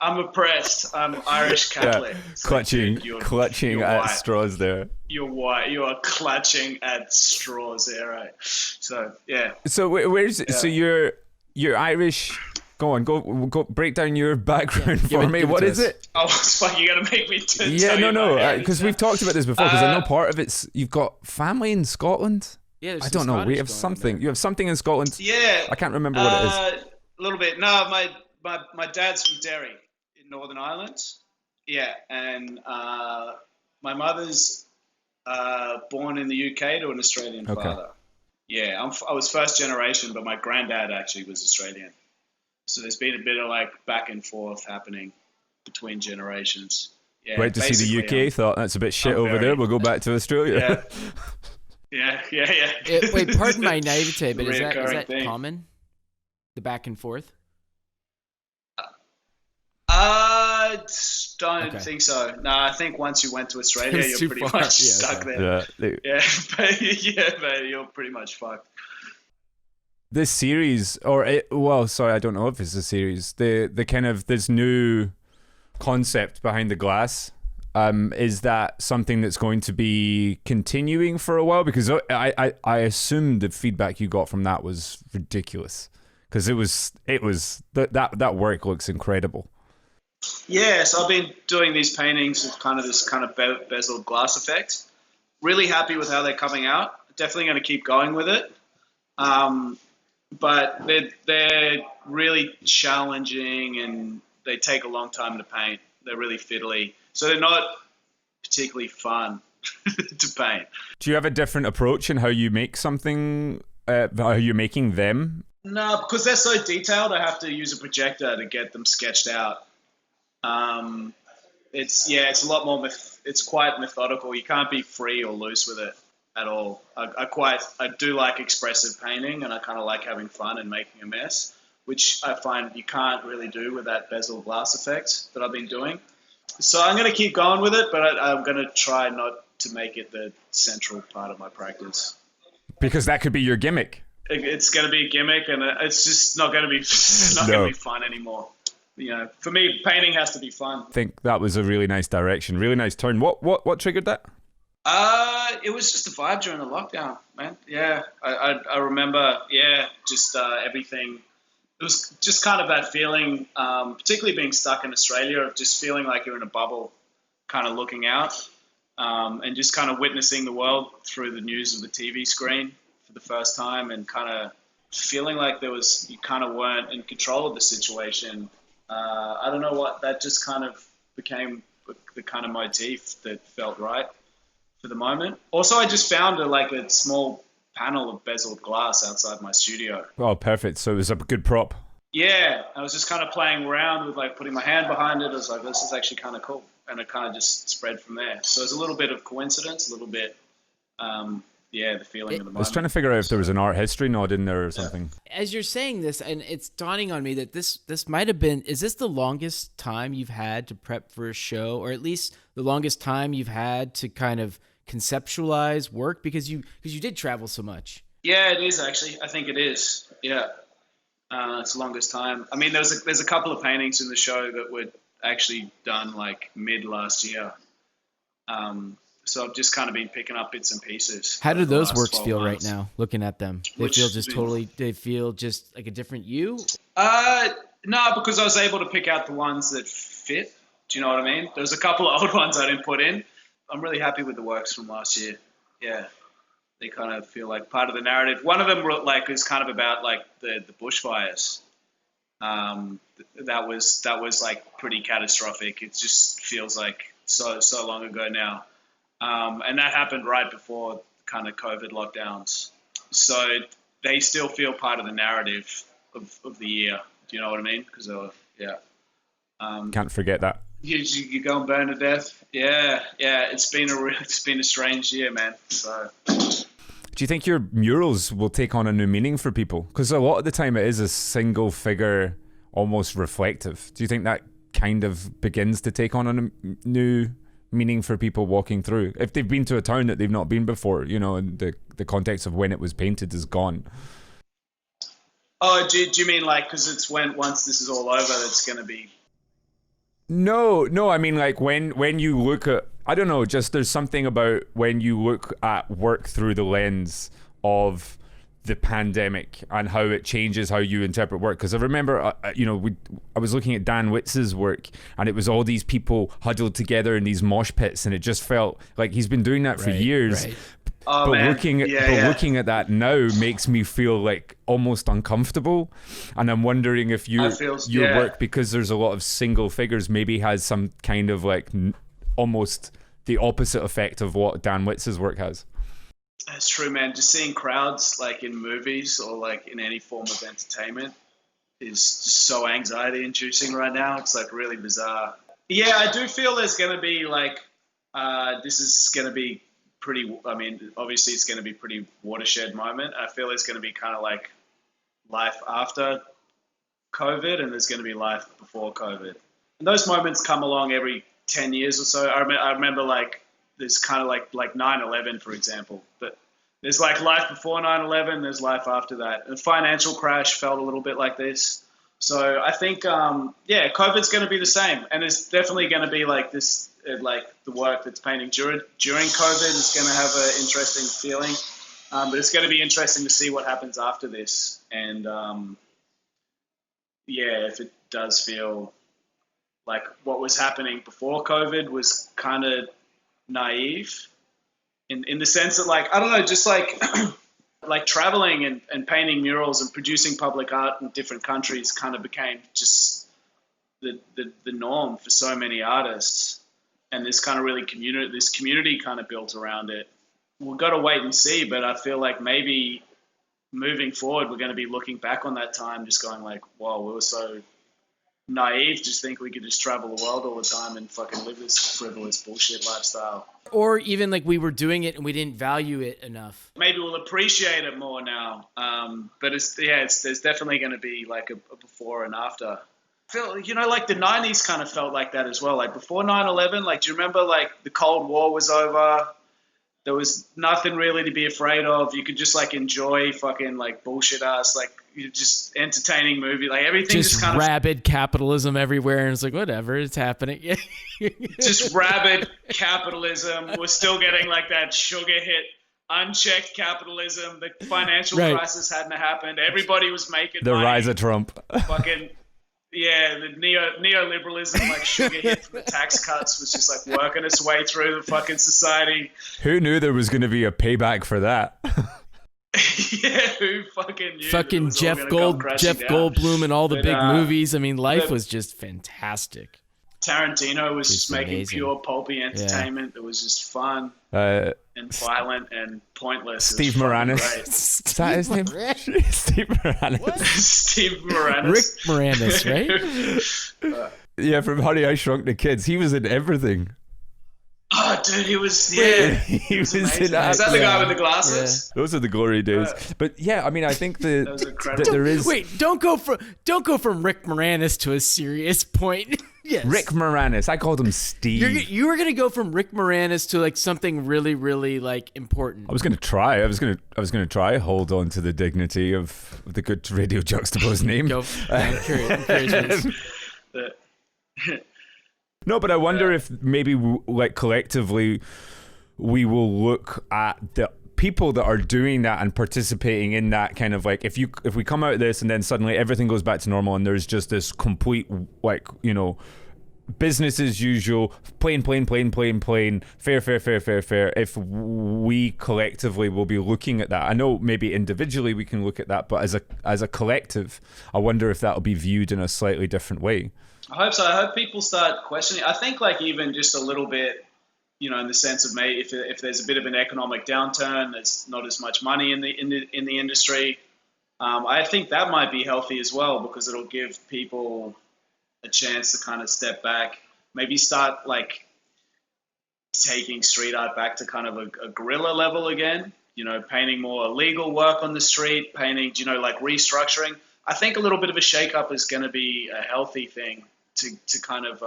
I'm oppressed. I'm Irish Catholic. Yeah. Clutching you're at white. straws there. You're white. You are clutching at straws there, right? So yeah. So so you're Irish. Go on, go break down your background for me. What is it? Oh, fuck! You're gonna make me. Because we've talked about this before. Because I know part of it's you've got family in Scotland. Yeah, I don't know. We have something. You have something in Scotland. Yeah, I can't remember what it is. A little bit. No, my dad's from Derry in Northern Ireland. Yeah, and my mother's born in the UK to an Australian father. Yeah, I was first generation, but my granddad actually was Australian. So there's been a bit of like back and forth happening between generations. Yeah, great to see the UK. Thought that's a bit shit over there. We'll go back to Australia. Yeah. Wait, pardon my naivete, but is that thing. common? The back and forth? Don't think so. No, I think once you went to Australia, you're pretty much stuck there. But you're pretty much fucked. This series, I don't know if it's a series. The kind of this new concept behind the glass Is that something that's going to be continuing for a while? Because I assume the feedback you got from that was ridiculous, because it was that work looks incredible. Yeah, so I've been doing these paintings with kind of this kind of bezeled glass effect. Really happy with how they're coming out. Definitely going to keep going with it. But they're really challenging and they take a long time to paint. They're really fiddly. So they're not particularly fun to paint. Do you have a different approach in how you make something, how you're making them? No, because they're so detailed, I have to use a projector to get them sketched out. It's a lot more, it's quite methodical. You can't be free or loose with it at all. I do like expressive painting, and I kind of like having fun and making a mess, which I find you can't really do with that bezel glass effect that I've been doing. So I'm going to keep going with it, but I'm going to try not to make it the central part of my practice. Because that could be your gimmick. It's going to be a gimmick, and it's just not going to be going to be fun anymore. You know, for me, painting has to be fun. I think that was a really nice direction, really nice turn. What triggered that? It was just a vibe during the lockdown, man. Yeah, I remember. Yeah, just everything. It was just kind of that feeling, particularly being stuck in Australia, of just feeling like you're in a bubble, kind of looking out, and just kind of witnessing the world through the news of the TV screen for the first time, and kind of feeling like you kind of weren't in control of the situation. I don't know what, that just kind of became the kind of motif that felt right for the moment. Also, I just found a small panel of bezeled glass outside my studio. Oh, perfect. So it was a good prop. Yeah, I was just kind of playing around with putting my hand behind it. I was like, this is actually kind of cool. And it kind of just spread from there. So it's a little bit of coincidence, a little bit, the feeling of the moment. I was trying to figure out if there was an art history nod in there or something. As you're saying this, and it's dawning on me that this might have been, is this the longest time you've had to prep for a show, or at least the longest time you've had to kind of conceptualize work, because you did travel so much? Yeah, it is actually. I think it is. Yeah, it's the longest time. I mean, there's a couple of paintings in the show that were actually done mid last year. So I've just kind of been picking up bits and pieces. How do those works feel right now, looking at them? They feel just like a different you? No, because I was able to pick out the ones that fit. Do you know what I mean? There's a couple of old ones I didn't put in. I'm really happy with the works from last year. Yeah. They kind of feel like part of the narrative. One of them is kind of about the bushfires. That was pretty catastrophic. It just feels like so long ago now. And that happened right before kind of COVID lockdowns. So they still feel part of the narrative of the year. Do you know what I mean? Because can't forget that. You go and burn to death. Yeah. It's been a strange year, man. So. Do you think your murals will take on a new meaning for people? Because a lot of the time it is a single figure, almost reflective. Do you think that kind of begins to take on a new meaning for people walking through? If they've been to a town that they've not been before, and the context of when it was painted is gone. Oh, do you mean because it's once this is all over, it's going to be... No, I mean when you look at, I don't know, just there's something about when you look at work through the lens of the pandemic and how it changes how you interpret work. Because I remember, I was looking at Dan Witz's work, and it was all these people huddled together in these mosh pits, and it just felt like he's been doing that for years. Right. Oh, but man. Looking at that now makes me feel almost uncomfortable, and I'm wondering if your work, because there's a lot of single figures, maybe has some kind of almost the opposite effect of what Dan Witz's work has. That's true, man. Just seeing crowds in movies or in any form of entertainment is just so anxiety inducing right now. It's really bizarre. Yeah, I do feel there's going to be this is going to be pretty, obviously it's going to be pretty watershed moment. I feel it's going to be kind of life after COVID, and there's going to be life before COVID. And those moments come along every 10 years or so. I remember there's kind of like 9/11, for example, but there's life before 9/11, there's life after that. The financial crash felt a little bit like this. So I think, COVID's going to be the same, and it's definitely going to be like this, like the work that's painting during COVID is going to have an interesting feeling, but it's going to be interesting to see what happens after this, and if it does feel like what was happening before COVID was kind of naive, in the sense that, like, I don't know, just like. Like traveling and painting murals and producing public art in different countries kind of became just the norm for so many artists, and this kind of community kind of built around it. We've got to wait and see, but I feel like maybe moving forward we're going to be looking back on that time just going like, wow, we were so naive, just think we could just travel the world all the time and fucking live this frivolous bullshit lifestyle. Or even like we were doing it and we didn't value it enough. Maybe we'll appreciate it more now. But there's definitely going to be like a before and after. I feel, like the 90s kind of felt like that as well. Like before 9/11, like, do you remember like the Cold War was over? There was nothing really to be afraid of. You could just like enjoy fucking like bullshit ass, like just entertaining movie. Like everything just kind of rabid capitalism everywhere. And it's like, whatever, it's happening. Just rabid capitalism. We're still getting like that sugar hit, unchecked capitalism. The financial crisis hadn't happened. Everybody was making the money. Rise of Trump. Fucking the neoliberalism, like sugar hit from the tax cuts was just like working its way through the fucking society. Who knew there was going to be a payback for that? Who fucking knew? Fucking Jeff Goldblum and all the big movies. I mean, life was just fantastic. Tarantino was just making amazing. Pure pulpy entertainment that was just fun and violent and pointless. Steve Moranis. Is that his name? Steve Moranis. What? Steve Moranis. Rick Moranis, right? Yeah, from Honey, I Shrunk the Kids. He was in everything. Oh, dude, he was, yeah. He was in that. Is that the guy with the glasses? Yeah. Those are the glory days. But yeah, I mean, I think that there is... Wait, don't go from Rick Moranis to a serious point. Yes. Rick Moranis. I called him Steve. You were gonna go from Rick Moranis to like something really, really like important. I was gonna try. I was gonna try hold on to the dignity of the good Radio Juxtapoz name. Go. I'm curious. No, but I wonder if maybe like collectively we will look at the people that are doing that and participating in that kind of like if we come out of this and then suddenly everything goes back to normal and there's just this complete like, business as usual, plain, fair. If we collectively will be looking at that, I know maybe individually we can look at that, but as a collective, I wonder if that'll be viewed in a slightly different way. I hope so. I hope people start questioning. I think like even just a little bit, in the sense of maybe if there's a bit of an economic downturn, there's not as much money in the industry. I think that might be healthy as well because it'll give people a chance to kind of step back, maybe start like taking street art back to kind of a guerrilla level again. Painting more legal work on the street, painting, like restructuring. I think a little bit of a shake-up is going to be a healthy thing to kind of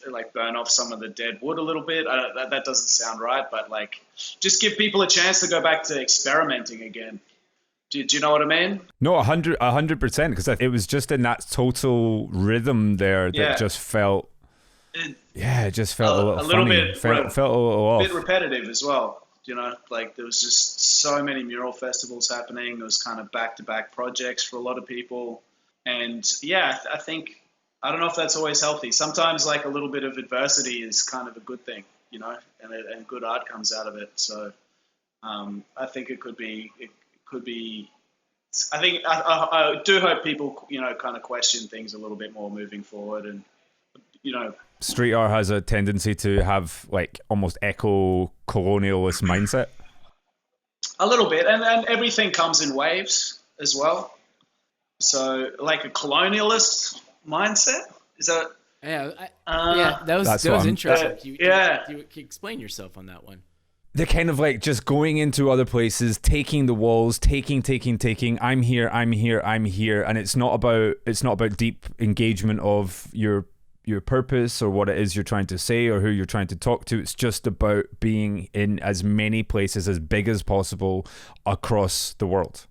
like burn off some of the dead wood a little bit. That doesn't sound right, but like just give people a chance to go back to experimenting again. Do you know what I mean? No, 100%, because it was just in that total rhythm there that just felt. It just felt a little funny. Felt a little off. A bit repetitive as well. Like there was just so many mural festivals happening. It was kind of back-to-back projects for a lot of people. And yeah, I think, I don't know if that's always healthy. Sometimes like a little bit of adversity is kind of a good thing, and good art comes out of it. So I think it could be, I think, I do hope people, kind of question things a little bit more moving forward and, Street art has a tendency to have like almost eco-colonialist mindset. A little bit, and everything comes in waves as well. So, like a colonialist mindset, is that? Yeah, that was interesting. You explain yourself on that one. They're kind of like just going into other places, taking the walls, taking. I'm here, and it's not about deep engagement of your purpose or what it is you're trying to say or who you're trying to talk to. It's just about being in as many places as big as possible across the world.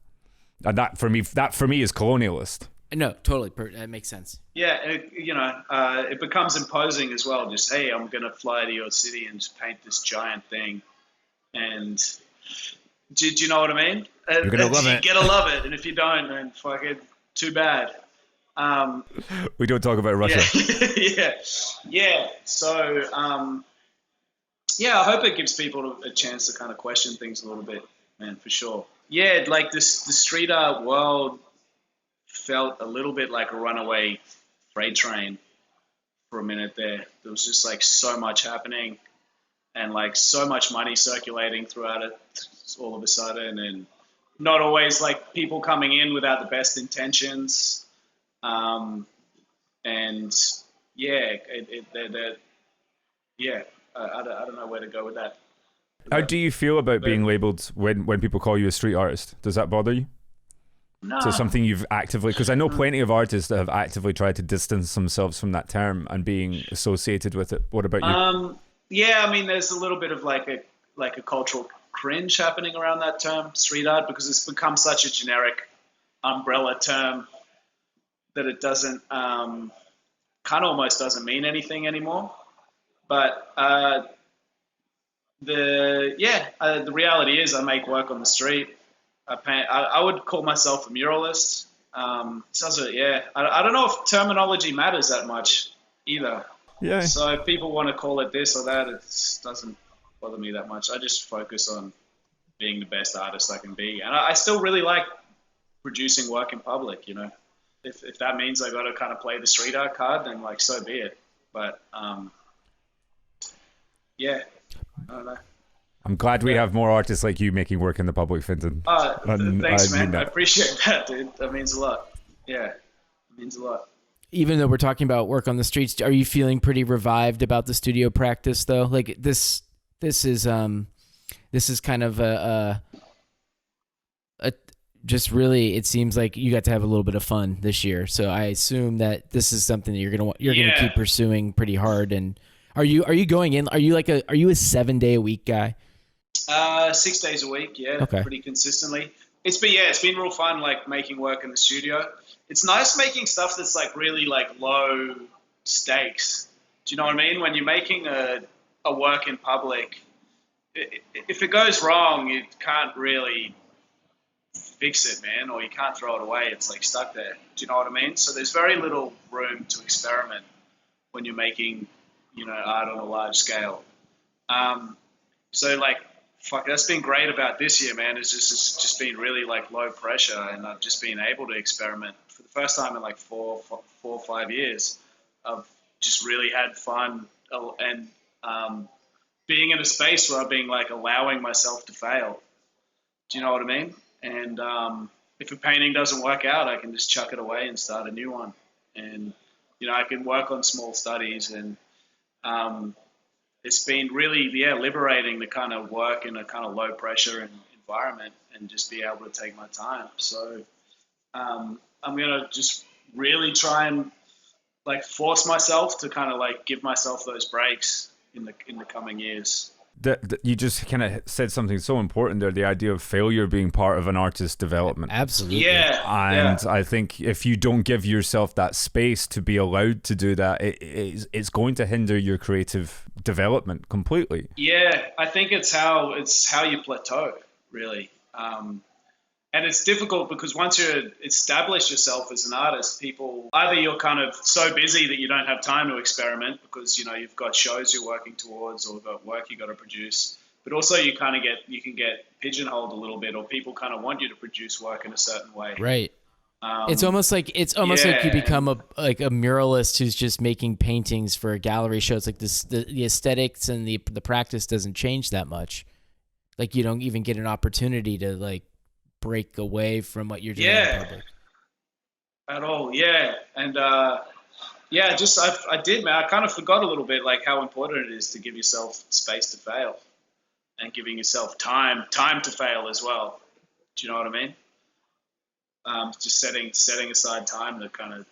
And that for me is colonialist. No, totally. That makes sense. Yeah, it becomes imposing as well. Just, hey, I'm going to fly to your city and just paint this giant thing. And do you know what I mean? You're going to love it. You're going to love it. And if you don't, then fuck it, too bad. We don't talk about Russia. Yeah. So, I hope it gives people a chance to kind of question things a little bit, man, for sure. Yeah, like the street art world felt a little bit like a runaway freight train for a minute there. There was just like so much happening and like so much money circulating throughout it all of a sudden, and not always like people coming in without the best intentions. I don't know where to go with that. How do you feel about being labeled when people call you a street artist? Does that bother you? No. So something you've actively, because I know plenty of artists that have actively tried to distance themselves from that term and being associated with it. What about you? Yeah, I mean, there's a little bit of like a cultural cringe happening around that term, street art, because it's become such a generic umbrella term that it doesn't, kind of almost doesn't mean anything anymore. But the reality is I make work on the street. I would call myself a muralist. I don't know if terminology matters that much either. Yeah. So if people want to call it this or that, it doesn't bother me that much. I just focus on being the best artist I can be. And I still really like producing work in public, you know. If that means I got to kind of play the street art card, then like so be it. But I don't know. I'm glad we have more artists like you making work in the public, Fintan. Thanks, man. I appreciate that, dude. That means a lot. Yeah, it means a lot. Even though we're talking about work on the streets, are you feeling pretty revived about the studio practice, though? Like this is kind of a just really. It seems like you got to have a little bit of fun this year. So I assume that this is something that you're gonna keep pursuing pretty hard. And are you going in? Are you a 7-day a week guy? 6 days a week, yeah, okay. Pretty consistently. It's been real fun, like making work in the studio. It's nice making stuff that's like really like low stakes. Do you know what I mean? When you're making a work in public, if it goes wrong, you can't really fix it, man, or you can't throw it away. It's like stuck there. Do you know what I mean? So there's very little room to experiment when you're making, art on a large scale. So like, fuck, that's been great about this year, man. It's just been really like low pressure, and I've just been able to experiment for the first time in like 4 or 5 years. I've just really had fun and being in a space where I've been like allowing myself to fail. Do you know what I mean? And if a painting doesn't work out, I can just chuck it away and start a new one. And I can work on small studies, and it's been really, liberating to kind of work in a kind of low pressure environment and just be able to take my time. So I'm going to just really try and like force myself to kind of like give myself those breaks in the coming years. You just kind of said something so important there, the idea of failure being part of an artist's development. Absolutely. Yeah. And I think if you don't give yourself that space to be allowed to do that, it's going to hinder your creative development completely. Yeah, I think it's how you plateau, really. And it's difficult because once you establish yourself as an artist, people, either you're kind of so busy that you don't have time to experiment because, you've got shows you're working towards or got work you got to produce, but also you can get pigeonholed a little bit, or people kind of want you to produce work in a certain way. Right. It's almost like you become a muralist who's just making paintings for a gallery show. It's like the aesthetics and the practice doesn't change that much. Like you don't even get an opportunity to like break away from what you're doing in public at all. And I did, man. I kind of forgot a little bit like how important it is to give yourself space to fail and giving yourself time to fail as well. Do you know what I mean? Just setting aside time to kind of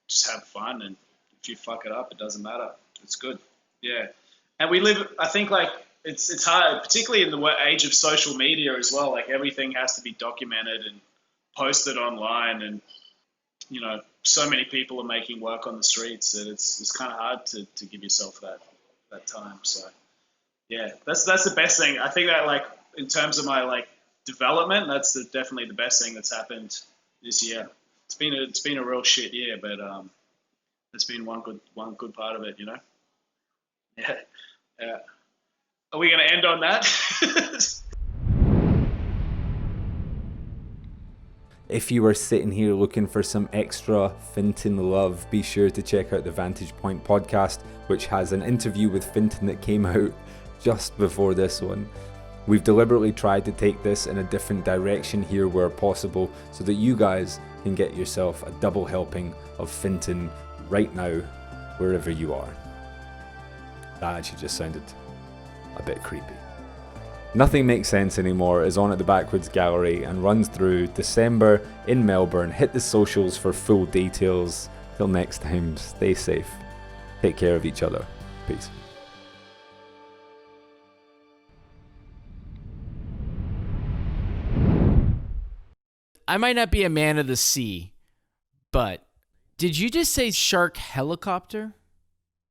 just have fun, and if you fuck it up, it doesn't matter. It's good. Yeah. And we live, I think, like it's hard, particularly in the age of social media as well. Like everything has to be documented and posted online, and so many people are making work on the streets that it's kind of hard to give yourself that time. So yeah, that's the best thing. I think that, like, in terms of my, like, development, that's definitely the best thing that's happened this year. It's been a real shit year, but it's been one good part of it, Yeah. Yeah. Are we going to end on that? If you are sitting here looking for some extra Fintan love, be sure to check out the Vantage Point podcast, which has an interview with Fintan that came out just before this one. We've deliberately tried to take this in a different direction here where possible, so that you guys can get yourself a double helping of Fintan right now, wherever you are. That actually just sounded a bit creepy. Nothing Makes Sense Anymore is on at the Backwoods Gallery and runs through December in Melbourne. Hit the socials for full details. Till next time, stay safe. Take care of each other. Peace. I might not be a man of the sea, but did you just say shark helicopter?